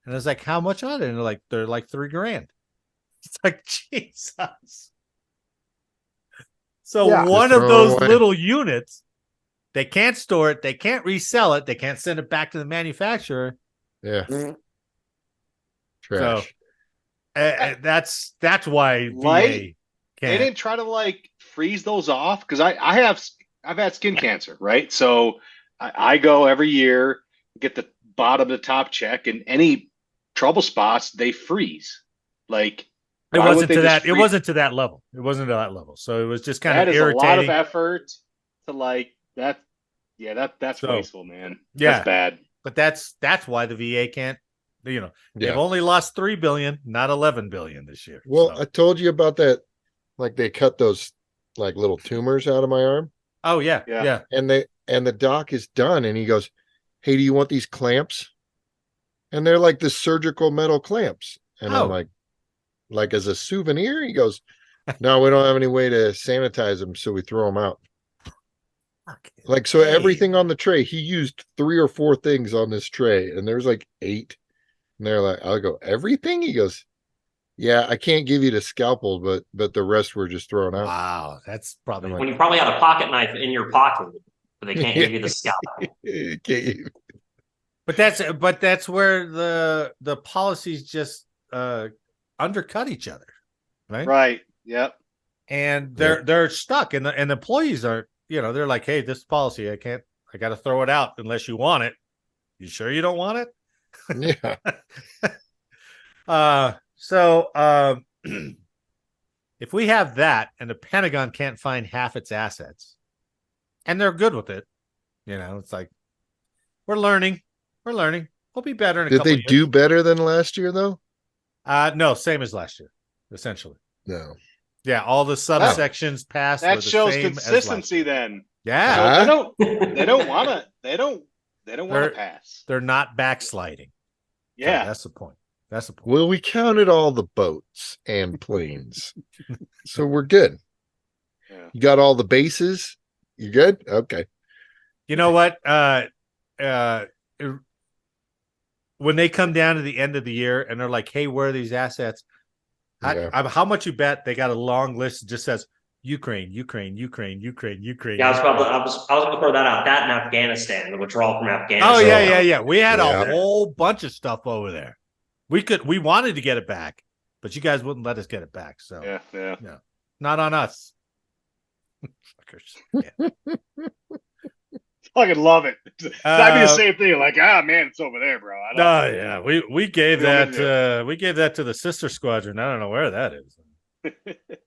And I was like, "How much are they?" And they're like $3,000. It's like, Jesus. So one of those little units, they can't store it, they can't resell it, they can't send it back to the manufacturer. Yeah. Trash. So that's why VA can't. They didn't try to freeze those off because I've had skin cancer, right? So I go every year, get the bottom to top check, and any trouble spots they freeze. It wasn't to that. It wasn't to that level. It wasn't to that level. So it was just kind of irritating. That is a lot of effort to that. Yeah, that's wasteful, man. Yeah, that's bad. But that's why the VA can't. They've only lost $3 billion, not $11 billion this year. Well, I told you about that. They cut those little tumors out of my arm. Oh yeah. And the doc is done, and he goes, "Hey, do you want these clamps?" And they're like the surgical metal clamps, and I'm like as a souvenir. He goes, "No, we don't have any way to sanitize them, so we throw them out." So everything on the tray, he used 3 or 4 things on this tray, and there's 8. And they're like, I'll go, "Everything?" He goes, "Yeah, I can't give you the scalpel, but the rest were just thrown out." Wow, that's probably when you probably had a pocket knife in your pocket, but they can't give you the scalpel. But that's where the policies just undercut each other, right? Right. Yep. And they're stuck, and the employees are, they're like, "Hey, this policy, I got to throw it out unless you want it. You sure you don't want it?" Yeah. So if we have that and the Pentagon can't find half its assets and they're good with it, it's like, we're learning. We'll be better in a couple Did they years. do better than last year though? No, same as last year, essentially. No. Yeah, all the subsections passed. That shows consistency then. Yeah. So they don't want to pass. They're not backsliding. Yeah. So that's the point. Well, we counted all the boats and planes. So we're good. Yeah. You got all the bases? You good? Okay. You know what? When they come down to the end of the year and they're like, "Hey, where are these assets?" How much you bet they got a long list that just says Ukraine, Ukraine, Ukraine, Ukraine, Ukraine. Yeah, Ukraine. I was going to throw that out. That and Afghanistan, the withdrawal from Afghanistan. Oh yeah. We had a whole bunch of stuff over there. We wanted to get it back, but you guys wouldn't let us get it back. So yeah, not on us. Fuckers. Fucking love it. I'd be the same thing. Like, man, it's over there, bro. We gave that we gave that to the sister squadron. I don't know where that is.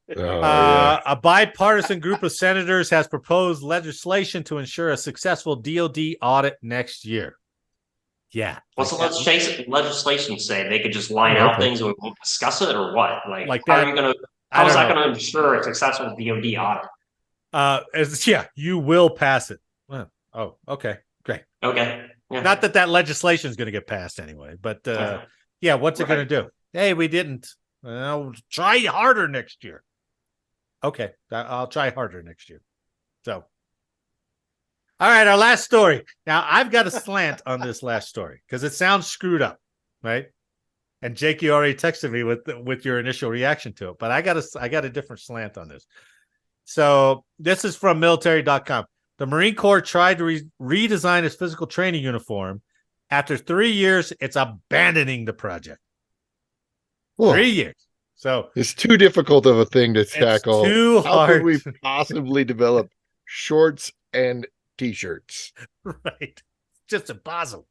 A bipartisan group of senators has proposed legislation to ensure a successful DoD audit next year. Yeah. What's the legislation say? They could just line out things and we won't discuss it, or what? How is that going to ensure a successful DoD audit? You will pass it. Well, okay, great. Okay. Yeah. Not that legislation is going to get passed anyway, but what's it going to do? Hey, we didn't. Well, try harder next year. Okay, I'll try harder next year. So, all right, our last story. Now, I've got a slant on this last story because it sounds screwed up, right? And Jake, you already texted me with your initial reaction to it, but I got a different slant on this. So this is from military.com. The Marine Corps tried to redesign its physical training uniform. After 3 years, it's abandoning the project. 3 years. So it's too difficult of a thing to tackle. Too How hard. could we possibly develop shorts and t-shirts? Right. Just impossible.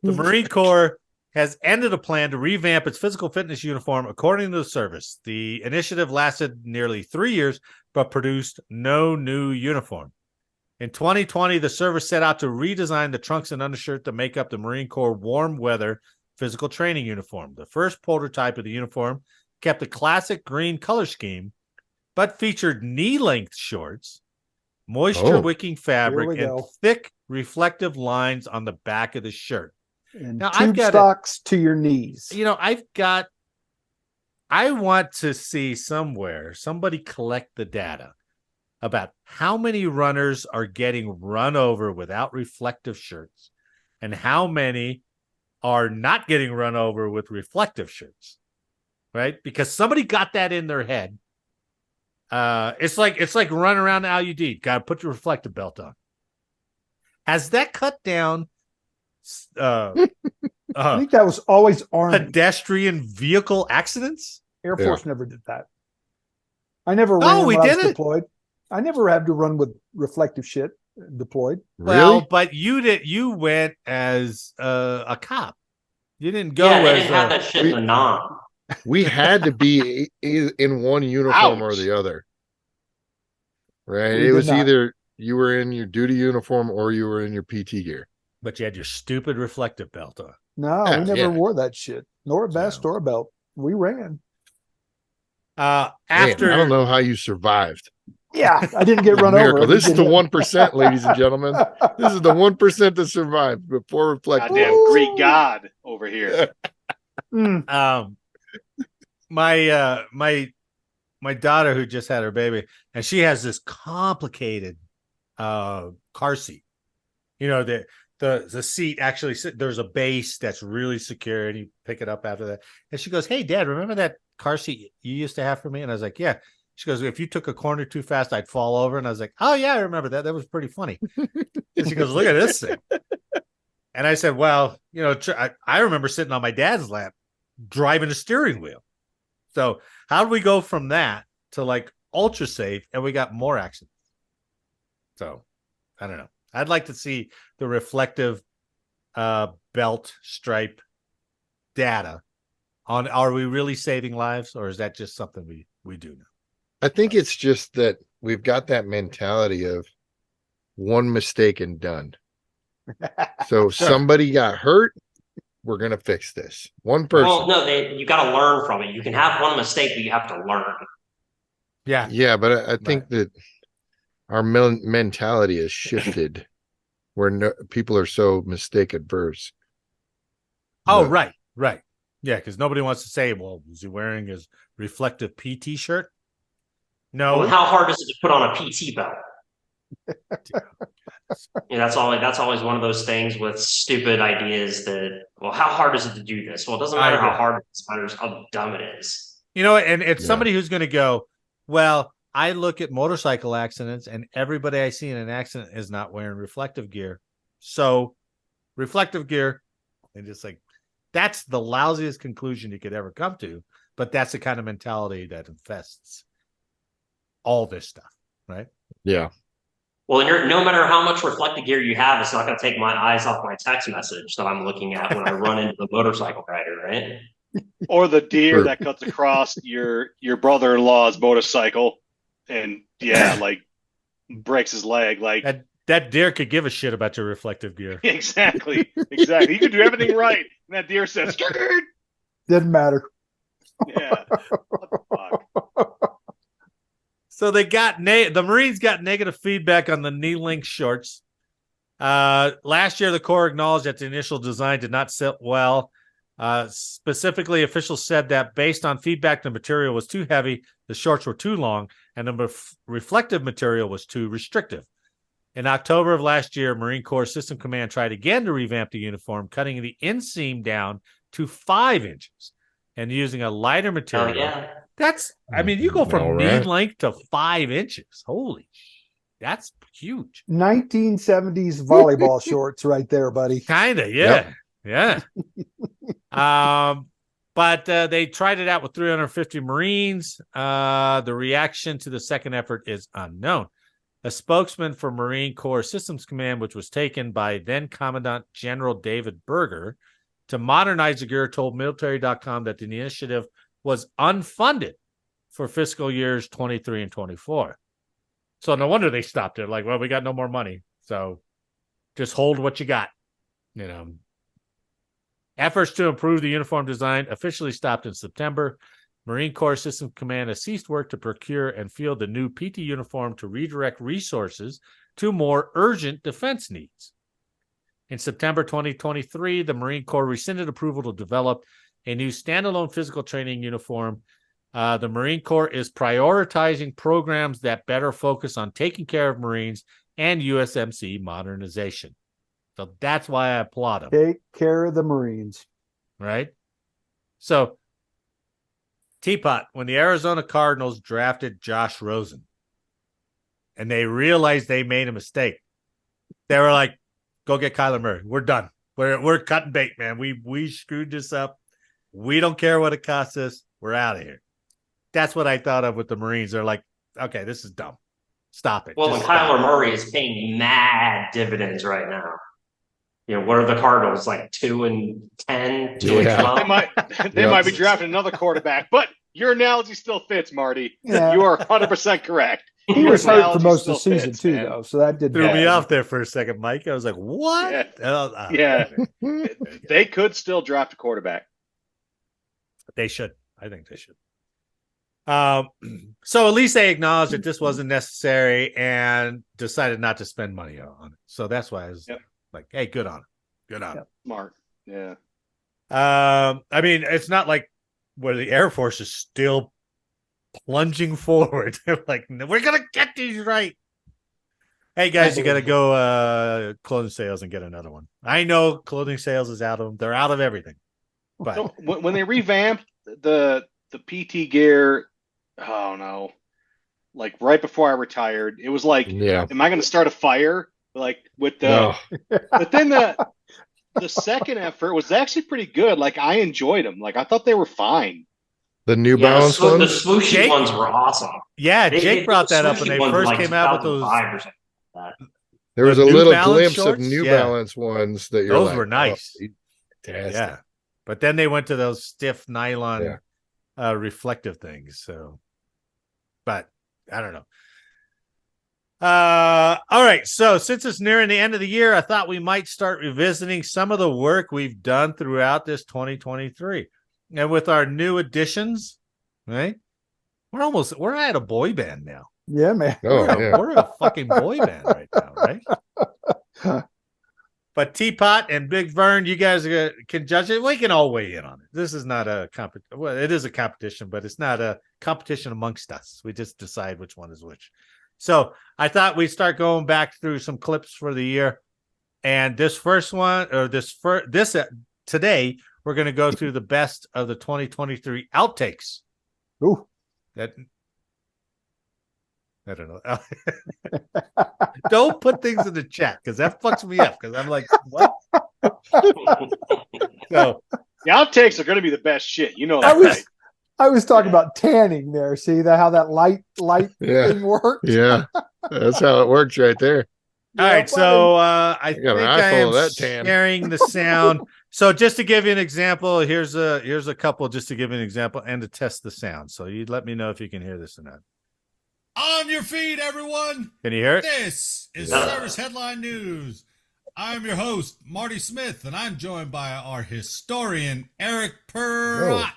The Marine Corps has ended a plan to revamp its physical fitness uniform according to the service. The initiative lasted nearly 3 years, but produced no new uniform. In 2020, the service set out to redesign the trunks and undershirt to make up the Marine Corps warm weather physical training uniform. The first prototype of the uniform kept a classic green color scheme, but featured knee-length shorts, moisture-wicking fabric, and thick reflective lines on the back of the shirt. And now, tube stocks to your knees. I want to see somebody collect the data about how many runners are getting run over without reflective shirts and how many are not getting run over with reflective shirts, right? Because somebody got that in their head. It's like running around the LUD. Got to put your reflective belt on. Has that cut down? I think that was always Army. Pedestrian vehicle accidents. Air Force never did that. I never ran when I was deployed. I never had to run with reflective shit deployed. Well, but you did. You went as a cop. You didn't go as. They didn't have that shit in the nom. We had to be in one uniform or the other. Right? It was either you were in your duty uniform or you were in your PT gear. But you had your stupid reflective belt on. No, we never wore that shit. Nor a vest or a belt. We ran. Man, I don't know how you survived. Yeah, I didn't get run over. This is the 1%, ladies and gentlemen. This is the 1% that survived before reflective. Goddamn Greek god over here. My daughter, who just had her baby, and she has this complicated car seat. You know, the seat actually, there's a base that's really secure, and you pick it up after that. And she goes, "Hey, Dad, remember that car seat you used to have for me?" And I was like, "Yeah." She goes, "If you took a corner too fast, I'd fall over." And I was like, "Oh yeah, I remember that. That was pretty funny." And she goes, "Look at this thing." And I said, "Well, you know, I remember sitting on my dad's lap driving a steering wheel." So how do we go from that to like ultra safe, and we got more accidents? So I don't know. I'd like to see the reflective belt stripe data on, are we really saving lives, or is that just something we do now? I think it's just that we've got that mentality of one mistake and done. So somebody got hurt, we're going to fix this. One person. Well, no, you got to learn from it. You can have one mistake, but you have to learn. Yeah. Yeah, but I think that our mentality has shifted where people are so mistake adverse. Oh, right. Yeah, because nobody wants to say, well, was he wearing his reflective PT shirt? No. Well, how hard is it to put on a PT belt? That's always one of those things with stupid ideas that, well, how hard is it to do this? Well, it doesn't matter how hard it is, it matters how dumb it is. You know, and it's somebody who's going to go, well, I look at motorcycle accidents and everybody I see in an accident is not wearing reflective gear. So reflective gear, and just like, that's the lousiest conclusion you could ever come to. But that's the kind of mentality that infests all this stuff, right? Yeah. Well, no matter how much reflective gear you have, it's not going to take my eyes off my text message that I'm looking at when I run into the motorcycle rider, right? Or the deer that cuts across your brother-in-law's motorcycle and like breaks his leg. Like that deer could give a shit about your reflective gear. Exactly. You could do everything right. And that deer says, didn't matter. Yeah. What the fuck? So they got the Marines got negative feedback on the knee-length shorts. Last year, the Corps acknowledged that the initial design did not sit well. Specifically, officials said that based on feedback, the material was too heavy, the shorts were too long, and the reflective material was too restrictive. In October of last year, Marine Corps System Command tried again to revamp the uniform, cutting the inseam down to 5 inches and using a lighter material. That's, I mean, you go from knee length to 5 inches. Holy, that's huge. 1970s volleyball shorts right there, buddy. Kind of, yeah. Yep. Yeah. But they tried it out with 350 Marines. The reaction to the second effort is unknown. A spokesman for Marine Corps Systems Command, which was taken by then Commandant General David Berger to modernize the gear, told military.com that the initiative was unfunded for fiscal years 23 and 24. So no wonder they stopped it. Like, well, we got no more money. So just hold what you got. You know, efforts to improve the uniform design officially stopped in September. Marine Corps Systems Command has ceased work to procure and field the new PT uniform to redirect resources to more urgent defense needs. In September 2023, the Marine Corps rescinded approval to develop a new standalone physical training uniform. The Marine Corps is prioritizing programs that better focus on taking care of Marines and USMC modernization. So that's why I applaud them. Take care of the Marines. Right? So, Teapot, when the Arizona Cardinals drafted Josh Rosen and they realized they made a mistake, they were like, go get Kyler Murray. We're done. We're cutting bait, man. We screwed this up. We don't care what it costs us. We're out of here. That's what I thought of with the Marines. They're like, okay, this is dumb. Stop it. Well, and Kyler Murray is paying mad dividends right now. You know, what are the Cardinals, like 2-10, 2-12? They might be drafting another quarterback, but your analogy still fits, Marty. Yeah. You are 100% correct. He was hurt for most of the season too, though, so that did threw me off there for a second, Mike. I was like, "What?" Yeah, they could still draft a quarterback. They should. I think they should. So at least they acknowledged that this wasn't necessary and decided not to spend money on it. So that's why I was like, "Hey, good on it. Good on it." Smart. Yeah. I mean, it's not like where the Air Force is still plunging forward. They're like, we're gonna get these right. Hey guys, you gotta go clothing sales and get another one. I know clothing sales is out of them. They're out of everything. But so when they revamped the PT gear, oh no, like right before I retired, it was like, am I gonna start a fire? Like with the but then the second effort was actually pretty good. Like I enjoyed them. Like I thought they were fine. The New Balance ones? The swooshy ones were awesome. Yeah, Jake brought that up when they first came out with those. There was a little glimpse of New Balance ones that those were nice. Yeah, but then they went to those stiff nylon reflective things. So, but I don't know. All right. So since it's nearing the end of the year, I thought we might start revisiting some of the work we've done throughout this 2023. And with our new additions, right? We're at a boy band now. Yeah, man. We're a fucking boy band right now, right? But Teapot and Big Vern, you guys can judge it. We can all weigh in on it. This is not a competition. Well, it is a competition, but it's not a competition amongst us. We just decide which one is which. So I thought we'd start going back through some clips for the year. And this first one, or today, we're going to go through the best of the 2023 outtakes Ooh. That I don't know. Don't put things in the chat because that fucks me up. Because I'm like, what? So the outtakes are going to be the best shit. You know that, right? I was talking about tanning there. See how that light thing works? Yeah. That's how it works right there. All right, so I think I am sharing the sound. So just to give you an example, here's a couple just to give you an example and to test the sound. So you let me know if you can hear this or not. On your feet, everyone. Can you hear it? This is Service Headline News. I'm your host, Marty Smith, and I'm joined by our historian, Eric Perrott.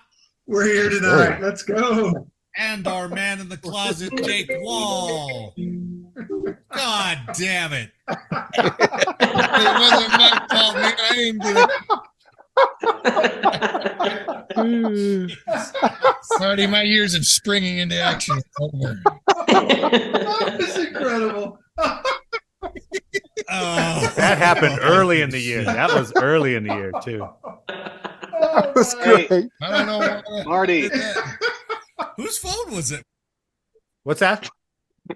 We're here tonight. Let's go. And our man in the closet, Jake Wall. God damn it. It wasn't my fault, man. I didn't do it. Marty, my years of springing into action are over. That was incredible. That happened early in the year. That was early in the year, too. That was great. I don't know. Marty. Whose phone was it? What's that?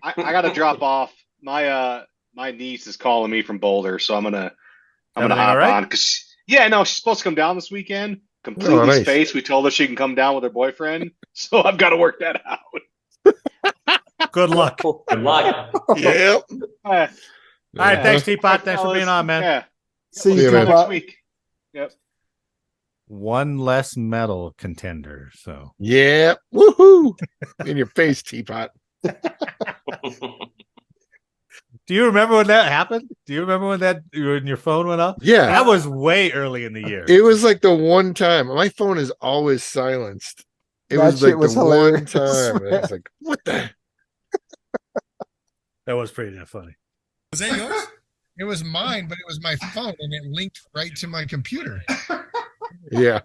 I got to drop off. My niece is calling me from Boulder, so I'm gonna hop on because she's supposed to come down this weekend. Completely spaced. We told her she can come down with her boyfriend, so I've got to work that out. Good luck. Good luck. Yep. All right, thanks, Teapot. Thanks for being on, man. Yeah. See you next week. Yep. One less medal contender. So yeah, woohoo! In your face, Teapot. Do you remember when that happened? Do you remember when your phone went off? Yeah, that was way early in the year. It was like the one time my phone is always silenced. It was like the one time. I was like, what the? That was pretty funny. Was that yours? It was mine, but it was my phone, and it linked right to my computer. Yeah.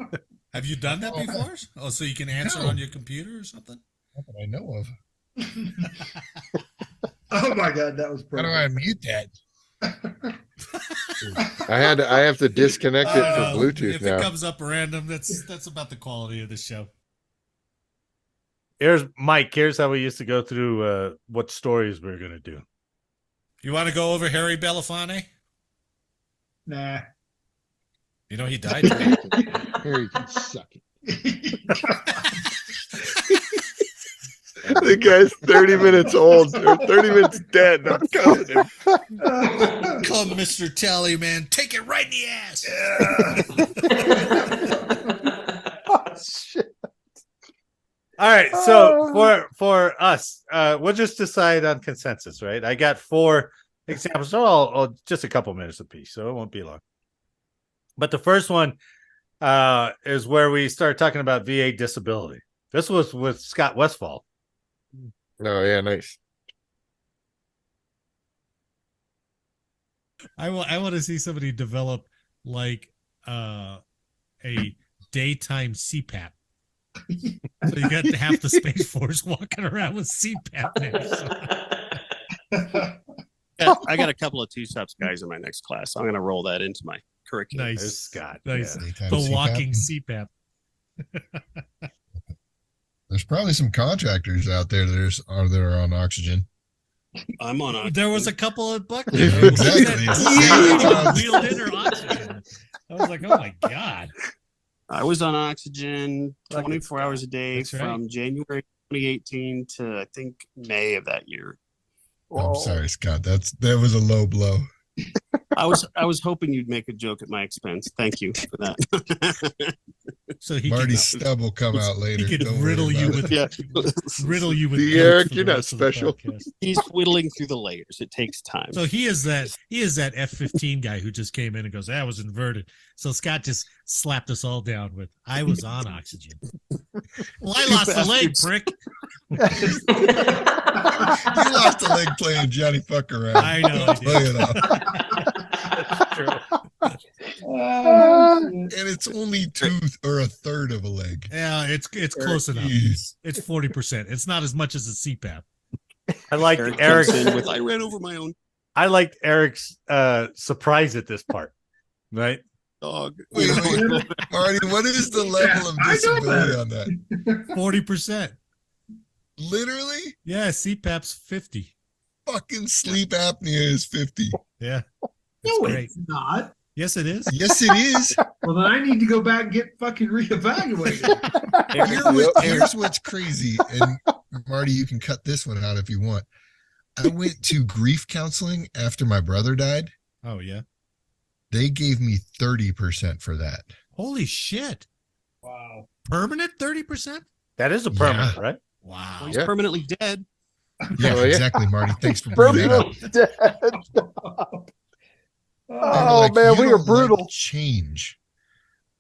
Have you done that before? Oh, so you can answer on your computer or something? Not that I know of. Oh my God, that was perfect. How do I mute that? I have to disconnect it from Bluetooth if now. If it comes up random, that's about the quality of the show. Here's Mike. Here's how we used to go through what stories we were going to do. You want to go over Harry Belafonte? Nah. You know, he died today. Harry can suck it. The guy's 30 minutes old or 30 minutes dead. I'm cussing him. Come, Mr. Telly, man. Take it right in the ass. Oh, shit. All right. So for us, we'll just decide on consensus, right? I got 4 examples. So just a couple minutes apiece, so it won't be long. But the first one is where we start talking about VA disability. This was with Scott Westfall. Oh, yeah, nice. I want to see somebody develop like a daytime CPAP. So you got half the Space Force walking around with CPAP names. I got a couple of 2-steps guys in my next class. I'm going to roll that into my curriculum. Nice, Scott. Nice. Yeah. The walking CPAP. There's probably some contractors out there that are on oxygen. I'm on oxygen. There was a couple of Buckley. Exactly. Wheeled in her oxygen. I was like, oh my God. I was on oxygen 24 hours a day That's from right. January 2018 to I think May of that year. I'm sorry, Scott. That was a low blow. I was hoping you'd make a joke at my expense. Thank you for that. So he Marty's stub will come out later. He could Don't riddle worry you about with it. riddle you with See, jokes Eric, for you're the not rest of the special. podcast. He's whittling through the layers. It takes time. So he is that F-15 guy who just came in and goes, that was inverted. So Scott just slapped us all down with, I was on oxygen. Well, I lost the leg, prick. You lost a leg playing Johnny Fuck Around. I know. I Play did. it off. That's true. And it's only 2 or 1/3 of a leg. Yeah, it's close enough. Jeez. It's 40%. It's not as much as a CPAP. I like Eric Eric's. jumps in with, I ran over my own I liked Eric's surprise at this part, right? dog. Wait, Marty, what is the level of disability on that? 40%. Literally? Yeah, CPAP's 50. Fucking sleep apnea is 50. Yeah. No, great. it's not. Yes, it is. Yes, it is. Well, then I need to go back and get fucking reevaluated. Here's what's crazy. And Marty, you can cut this one out if you want. I went to grief counseling after my brother died. Oh, yeah. They gave me 30% for that. Holy shit. Wow. Permanent 30%? That is a permanent, right? Wow. Well, he's permanently dead. Yeah, Oh, yeah. exactly, Marty. Thanks for bringing that up. Dead. They were Oh like, man, "You we are don't brutal. like change."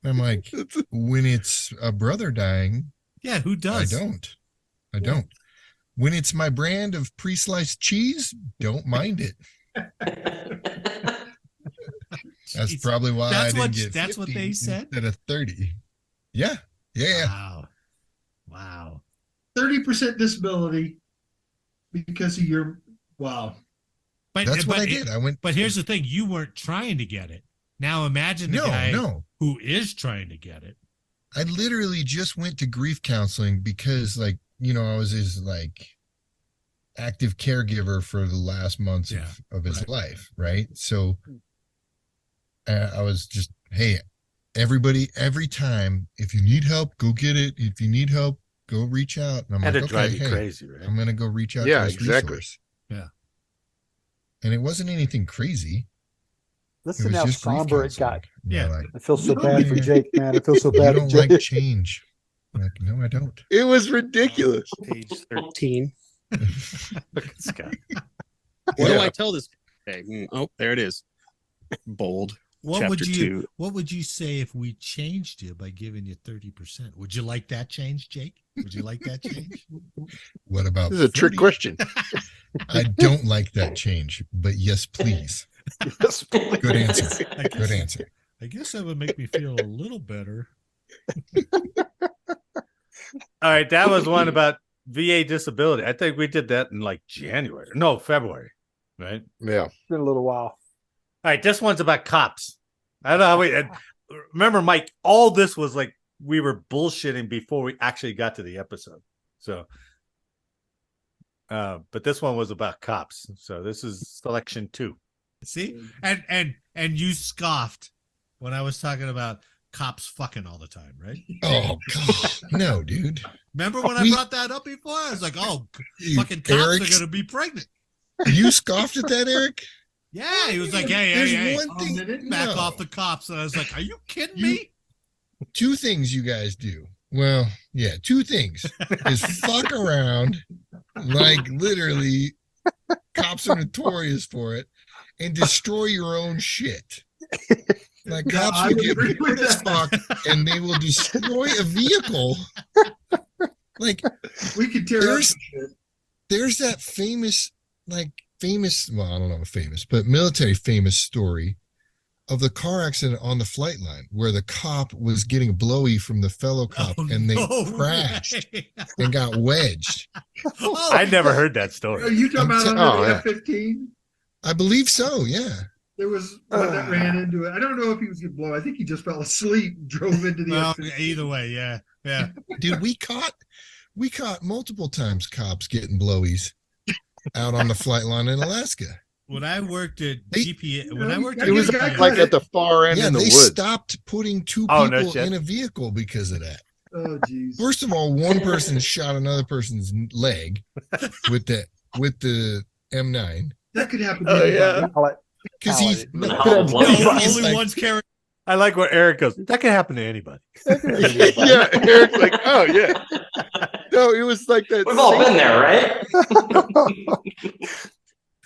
I'm like, when it's a brother dying, Yeah, who I does? I don't. When it's my brand of pre-sliced cheese, don't mind it. That's Jeez. probably why That's I didn't what- get that's what 50 they said? instead of 30. Yeah. Yeah. Wow. Wow. 30% disability because of your wow. But That's what but I did. I went. But here's the thing: you weren't trying to get it. Now imagine the guy No. who is trying to get it. I literally just went to grief counseling because, like, you know, I was his like active caregiver for the last months of his life, right? So I was just, hey, everybody, every time, if you need help, go get it. If you need help, go reach out. And I'm Had like, to drive okay, you hey, crazy, right? I'm gonna go reach out Yeah, to this exactly. resource. Yeah. And it wasn't anything crazy. It Listen was how just grief somber it counseling. got. You know, Yeah. like, I feel so bad for Yeah. Jake, man. I feel so you bad for don't Jake. like change. I'm like, no, I don't. It was ridiculous. Page 13. Look at Scott. What do Yeah. I tell this? Okay. Oh, there it is. Bold. What Chapter would you 2. What would you say if we changed you by giving you 30%? Would you like that change, Jake? Would you like that change? What about This is a trick 30? question. I don't like that change, but yes, please. Yes, please. Good answer. I Good guess, answer. I guess that would make me feel a little better. All right, that was one about VA disability. I think we did that in like January. No, February, right? Yeah. It's been a little while. All right, this one's about cops. I don't know how remember, Mike, all this was like we were bullshitting before we actually got to the episode. So, but this one was about cops. So this is selection 2. See? And you scoffed when I was talking about cops fucking all the time, right? Oh God, no, dude. Remember when I brought that up before? I was like, "Oh, fucking cops Eric, are gonna be pregnant." you scoffed at that, Eric? Yeah, he was like, "Hey, There's hey, hey, one thing. back no. off the cops." And I was like, "Are you kidding me?" Two things you guys do. Well, yeah, two things is fuck around, like literally, cops are notorious for it, and destroy your own shit. Like Yeah, cops I will would get agree bored with as fuck, and they will destroy a vehicle. Like We could tear up There's- some shit. there's that famous, well, I don't know if famous, but military famous story of the car accident on the flight line where the cop was getting a blowy from the fellow cop Oh, and they no crashed way. and got wedged. Oh, I never heard that Are story. you talking about I'm under the yeah. F-15? I believe so, yeah. There was one that ran into it. I don't know if he was getting blown. I think he just fell asleep and drove into the well, F-15. either way, yeah. Dude, we caught multiple times cops getting blowies out on the flight line in Alaska. When I worked at They- GPS, when I worked I It was guess I like got at the far end Yeah, in the they woods. stopped putting two Oh, no people shit. in a vehicle because of that. Oh, jeez. First of all, one person shot another person's leg with the M9 That could happen to Oh, anybody. yeah. I'll let- because Oh, he's it- no, Could have blown no, up. he's only like- one's carrying. I like where Eric goes. That can happen to anybody. Yeah, Eric's like, oh yeah. No, it was like that. We've all been there, right?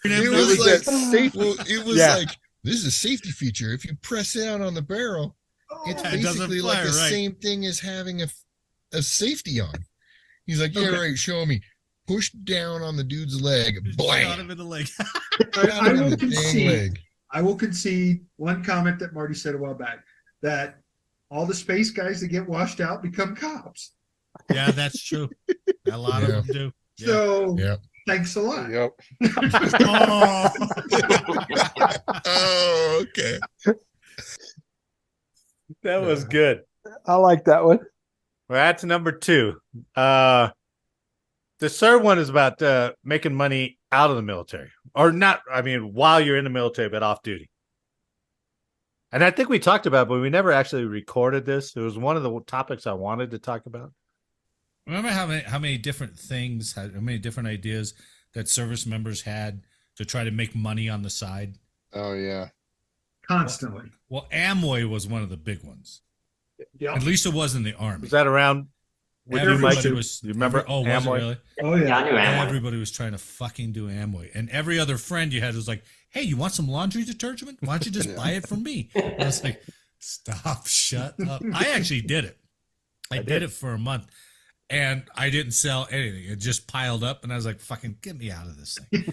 It It was was like, that safety. well, it was Yeah. like, this is a safety feature. If you press down on the barrel, it's It doesn't basically flare, like the right. same thing as having a safety on. He's like, yeah, Okay. right. Show me. Push down on the dude's leg. Shot Blam. him in the leg. I Shot him in will the dang concede. leg. I will concede one comment that Marty said a while back, that all the space guys that get washed out become cops. Yeah, that's true. A lot Yeah. of them do. Yeah. So Yeah. thanks a lot. Yep. Oh. Oh, okay. That was good. I like that one. Well, that's number 2. The third one is about making money out of the military, or not. I mean, while you're in the military, but off duty. And I think we talked about, but we never actually recorded this. It was one of the topics I wanted to talk about. Remember how many different things, how many different ideas that service members had to try to make money on the side? Oh yeah, constantly. Well, Amway was one of the big ones. Yeah. At least it was in the Army. Was that around? Everybody was. You remember? Oh, was it really? Oh yeah. I knew Amway. Everybody was trying to fucking do Amway, and every other friend you had was like, "Hey, you want some laundry detergent? Why don't you just buy it from me?" And I was like, "Stop, shut up." I actually did it. I did it for a month, and I didn't sell anything. It just piled up, and I was like, "Fucking get me out of this thing."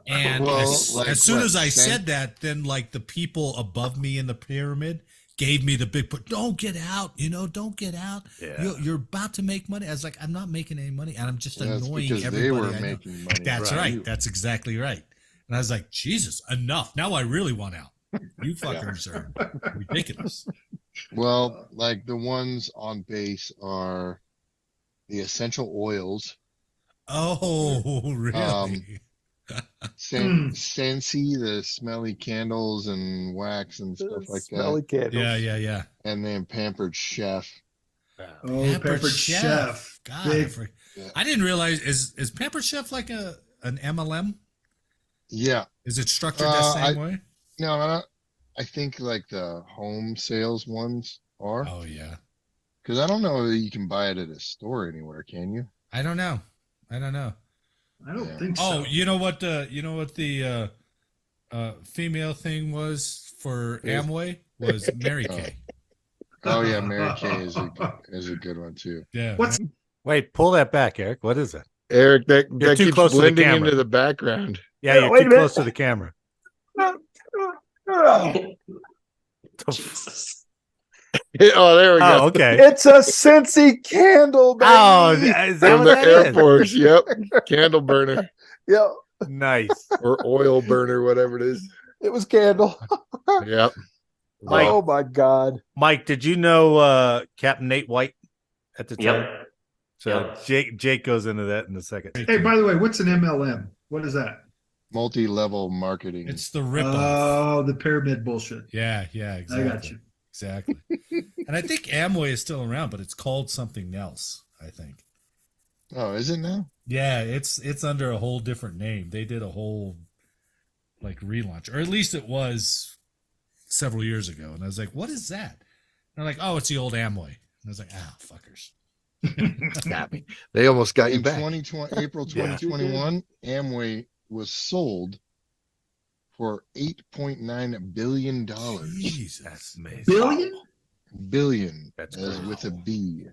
And Well, as soon as I Sam- said that, then like the people above me in the pyramid gave me the big put. Don't get out, don't get out. Yeah. You're about to make money. I was like, I'm not making any money, and I'm just That's annoying because everybody. they were I know. making money. That's Right. right. That's exactly right. And I was like, Jesus, enough. Now I really want out. You fuckers are ridiculous. Well, like the ones on base are the essential oils, Oh, really? Scentsy, the smelly candles and wax and stuff like Smelly that, candles. Yeah. and then Pampered Chef. Oh, Peppered Chef. God, Big. Yeah. I didn't realize is Pampered Chef like an MLM? Yeah, Is it structured that same way? no, I think like the home sales ones are, Oh yeah. because I don't know that you can buy it at a store anywhere, can you? I don't know. I don't Yeah. think so. Oh, you know what the female thing was for Amway was Mary Kay. Oh yeah, Mary Kay is a good one too. Yeah. What's Wait, pull that back, Eric. What is it? Eric, that You're too keeps close to the blending camera. into the background. Yeah, Yeah, you're wait too a minute. close to the camera. Jesus. Oh, there we go. Oh, okay. It's a Scentsy candle, baby. Oh, is that From what the that Air is? Force, yep. Candle burner Yeah, Nice. or oil burner, whatever it is. it was candle. Yep. Mike. Oh my God. Mike, did you know Captain Nate White at the time? Yep. So Jake goes into that in a second. Hey, by the way, what's an MLM? What is that? Multi-level marketing. It's the ripoff. Oh, the pyramid bullshit. Yeah, exactly. I got you. Exactly. And I think Amway is still around, but it's called something else, I think. Oh, is it now? Yeah, it's under a whole different name. They did a whole like relaunch, or at least it was several years ago. And I was like, what is that? And they're like, oh, it's the old Amway. And I was like, fuckers. They almost got you In back. 2020, April Yeah. 2021, Amway was sold for $8.9 billion. Jesus. That's amazing. Billion? That's as great. with a B.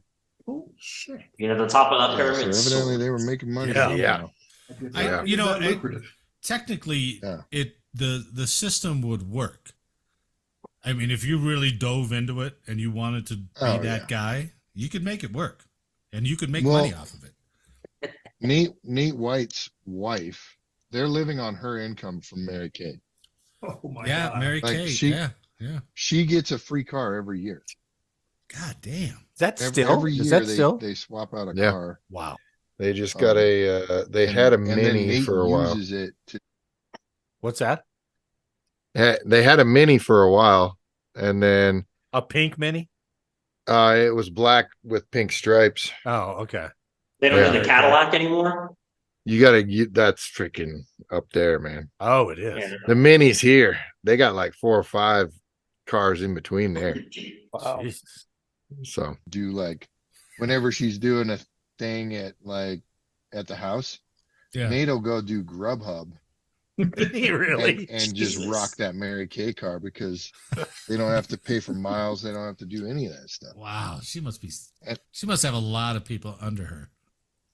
Oh shit! The top of that Yeah, pyramid. so evidently they were making money. Yeah. Yeah. You know, lucrative. technically, Yeah. the system would work. I mean, if you really dove into it and you wanted to be Oh, that yeah. guy, you could make it work, and you could make Well, money off of it. Nate White's wife, they're living on her income from Mary Kay. Oh my Yeah, God. Mary Like, Kay. she- Yeah. She gets a free car every year. God damn. Is that Every, still? every Is year that still? they swap out a Yeah. car. Wow. They just got they And- had a and then mini Nate for a while. uses it to What's that? They had a mini for a while, and then A pink mini? it was black with pink stripes. Oh, okay. They don't do Yeah. the Cadillac anymore. That's freaking up there, man. Oh, it is. Yeah. The mini's here. They got like 4 or 5 cars in between there. Wow. Jesus. So do like whenever she's doing a thing at the house, Yeah. Nate'll go do Grubhub He really? and just Jesus. rock that Mary Kay car because they don't have to pay for miles. They don't have to do any of that stuff. Wow. She must And- have a lot of people under her.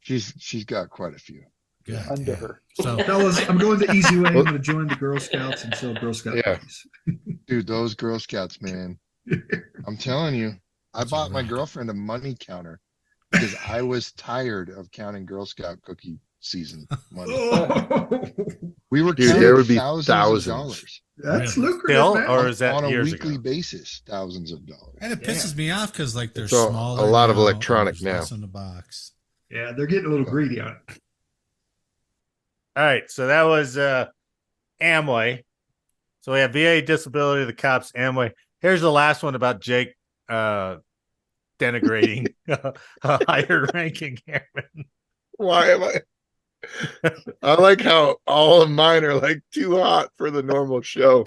She's got quite a few. God Under damn. her. So Fellas, I'm going the easy way. I'm going to join the Girl Scouts and sell Girl Scout Yeah. cookies. Dude, those Girl Scouts, man. I'm telling you, I That's bought my right. girlfriend a money counter because I was tired of counting Girl Scout cookie season money. Oh, We were Dude, counting there would be thousands thousands. of dollars that's Really? lucrative, Still? man. Or is that on a years weekly ago? basis, thousands of dollars. and it pisses me off because like they're It's a smaller. lot of now, electronic and there's now. less in the box. Yeah, they're getting a little greedy on it. All right, so that was Amway. So we have VA, disability, the cops, Amway. Here's the last one about Jake denigrating a higher ranking airman. Why am I? I like how all of mine are like too hot for the normal show.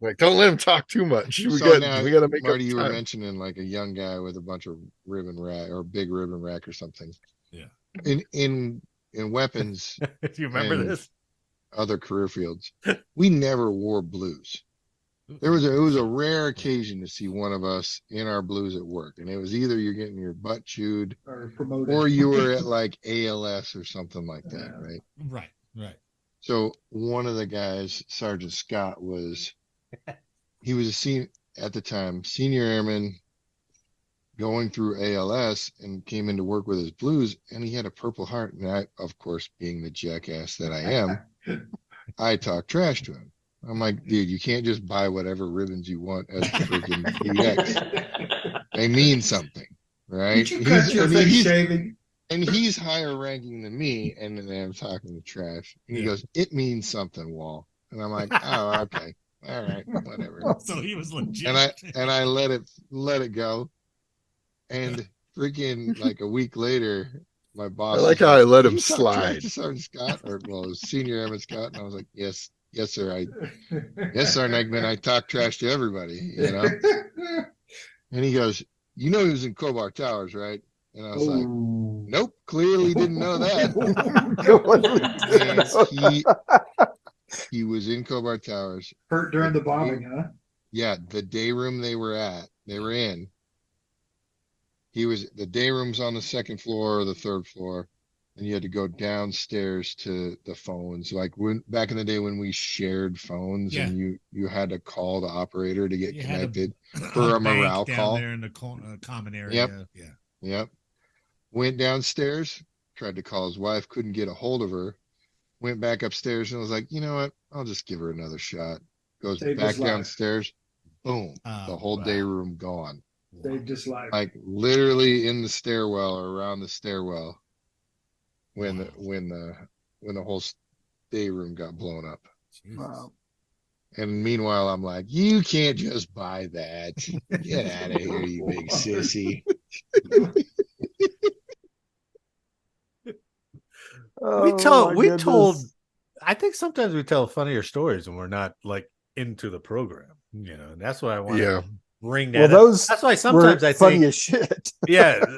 Like, don't let him talk too much. We got to make Marty, up you time. were mentioning like a young guy with a bunch of ribbon rack or big ribbon rack or something. Yeah. In weapons. Do you remember this? Other career fields, we never wore blues. It was a rare occasion to see one of us in our blues at work, and it was either you're getting your butt chewed or promoted, or you were at like ALS or something like that, right? Right. So one of the guys, Sergeant Scott, he was a senior at the time, senior airman going through ALS, and came into work with his blues, and he had a Purple Heart, and I, of course, being the jackass that I am, I talked trash to him. I'm like, dude, you can't just buy whatever ribbons you want as the freaking PX. They mean something, right? Did you cut your face shaving? And he's higher ranking than me, and then I'm talking to trash. And he goes, it means something, Wall. And I'm like, oh, okay. All right, whatever. So he was legit. And I let it go. And freaking like a week later, my boss. I like how I let him slide. Sergeant Scott, or well, it was Senior Airman Scott, and I was like, yes, sir. Yes, Sergeant Eggman. I talk trash to everybody, you know. And he goes, you know, he was in Kobar Towers, right? And I was like, nope, clearly didn't know that. And he was in Kobar Towers. Hurt during the bombing, huh? Yeah, the day room they were in. The day room's on the second floor or the third floor, and you had to go downstairs to the phones. Like back in the day when we shared phones, and you had to call the operator to get connected for a morale call. Down there in the common area. Yep. Went downstairs, tried to call his wife, couldn't get a hold of her. Went back upstairs and was like, you know what? I'll just give her another shot. Goes back downstairs. Boom. The whole day room gone. Saved his life. Like literally in the stairwell or around the stairwell when the whole day room got blown up. Wow. And meanwhile, I'm like, you can't just buy that. Get out of here, you big sissy. We told. I think sometimes we tell funnier stories when we're not like into the program. You know, and that's why I want to bring that. Well, that's why sometimes I think funny as shit.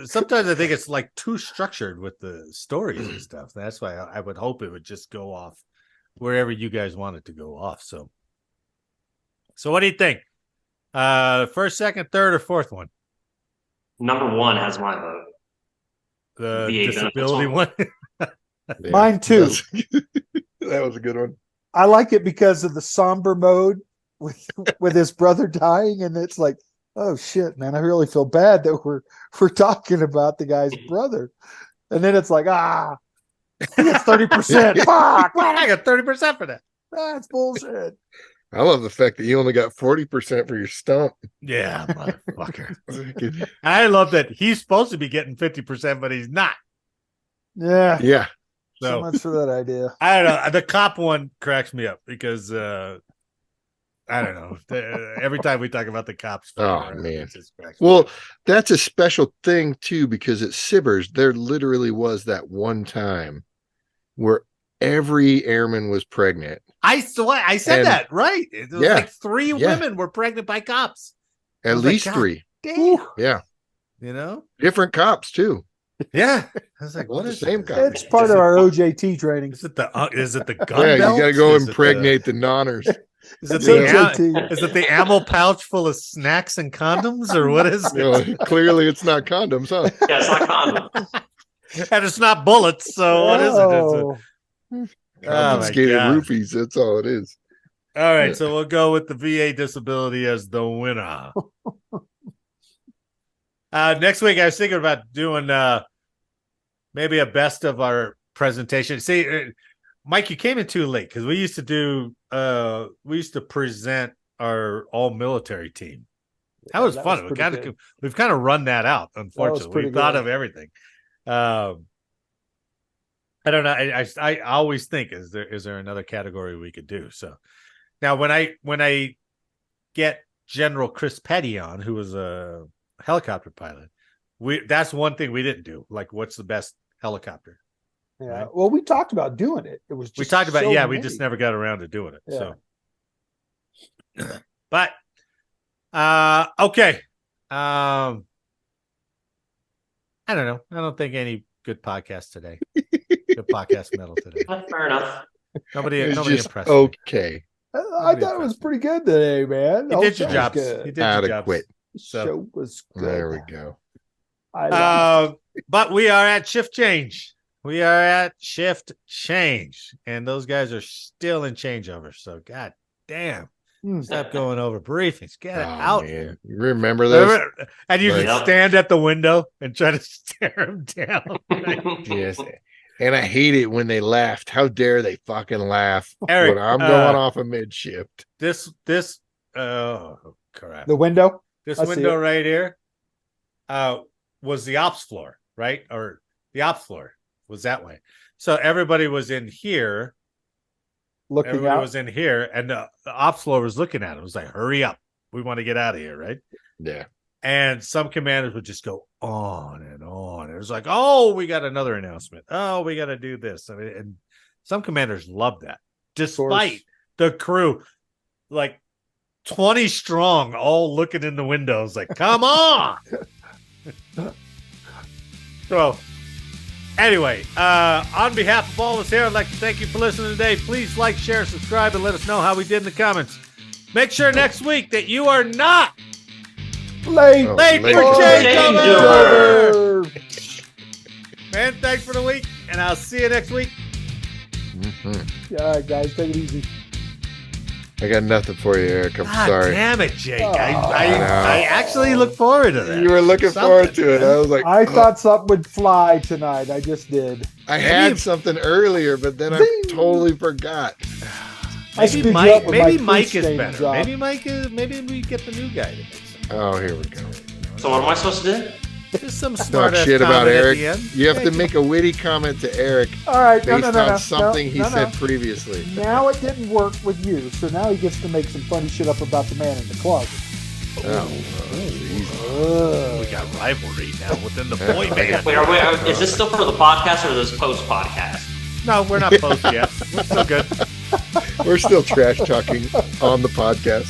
sometimes I think it's like too structured with the stories and stuff. That's why I would hope it would just go off wherever you guys want it to go off. So what do you think? First, second, third, or fourth one? Number one has my vote. The disability one. Mine too. That was a good one. I like it because of the somber mode with his brother dying, and it's like, oh shit, man, I really feel bad that we're talking about the guy's brother, and then it's like, he gets 30%. Fuck, I got 30% for that. That's bullshit. I love the fact that you only got 40% for your stump. Yeah, motherfucker. I love that he's supposed to be getting 50%, but he's not. Yeah. So much for that idea. I don't know. The cop one cracks me up because I don't know. Every time we talk about the cops, man. Well, that's a special thing too, because at Sibbers, there literally was that one time where every airman was pregnant. I said that, right? It was like 3 women were pregnant by cops. At least 3. Damn. Yeah. You know? Different cops too. Yeah. I was like, what is the same cop? It's part of our OJT training. Is it the gun belt? You gotta go impregnate the nonners. Is it the ammo pouch full of snacks and condoms, or what is it? Clearly it's not condoms, huh? Yeah, it's not condoms. And it's not bullets, so what is it? Confiscated roofies, that's all it is. All right, so we'll go with the VA disability as the winner. Next week, I was thinking about doing maybe a best of our presentation. See, Mike, you came in too late because we used to present our all military team. That was fun. We've kind of run that out. Unfortunately, we thought of everything. I don't know. I always think, is there another category we could do? So now when I get General Chris Petty on, who was a helicopter pilot, that's one thing we didn't do. Like, what's the best helicopter? Yeah. Right? Well, we talked about doing it. It was just we talked about many. we just never got around to doing it. Yeah. So, but okay. I don't know. I don't think any good podcast today. Good podcast metal today. Fair enough. Nobody impressed. Okay. I thought it was pretty good today, man. You did your jobs. You did your jobs. So, show was good. There we go. But we are at shift change. We are at shift change, and those guys are still in changeover. So, god damn, stop going over briefings. Get it out. Man. You remember those? And you can stand at the window and try to stare them down. Yes. And I hate it when they laughed. How dare they fucking laugh Eric, when I'm going off a mid shift? Oh crap. The window? This window right here was the ops floor, right? Or the ops floor was that way. So everybody was in here. Everybody was in here, and the ops floor was looking at it. It was like, hurry up. We want to get out of here, right? Yeah. And some commanders would just go on and on. It was like, oh, we got another announcement. Oh, we got to do this. I mean, and some commanders loved that, despite the crew, like 20 strong, all looking in the windows, like, come on. So, anyway, on behalf of all of us here, I'd like to thank you for listening today. Please like, share, subscribe, and let us know how we did in the comments. Make sure next week that you are not late for changeover. Man, thanks for the week, and I'll see you next week. Mm-hmm. All right, guys, take it easy. I got nothing for you, Eric. I'm sorry. Damn it, Jake. I actually look forward to that. You were looking forward to it. I was like, I thought something would fly tonight. I just did. I had something earlier, but then I totally forgot. Maybe Mike is better. Maybe we get the new guy to make some. Oh, here we go. So what am I supposed to do? Just some smart shit about Eric. You have to make a witty comment to Eric. All right, based on something he said previously. Now it didn't work with you, so now he gets to make some funny shit up about the man in the closet. We got rivalry now within the boy band. Wait, is this still for the podcast or this post podcast? No, we're not post yet. We're still good. We're still trash talking on the podcast.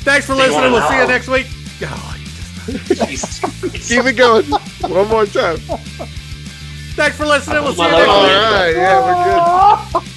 Thanks for listening. We'll see you next week. Jesus Christ. Keep it going. One more time. Thanks for listening. We'll see you next week. All right. Yeah, we're good.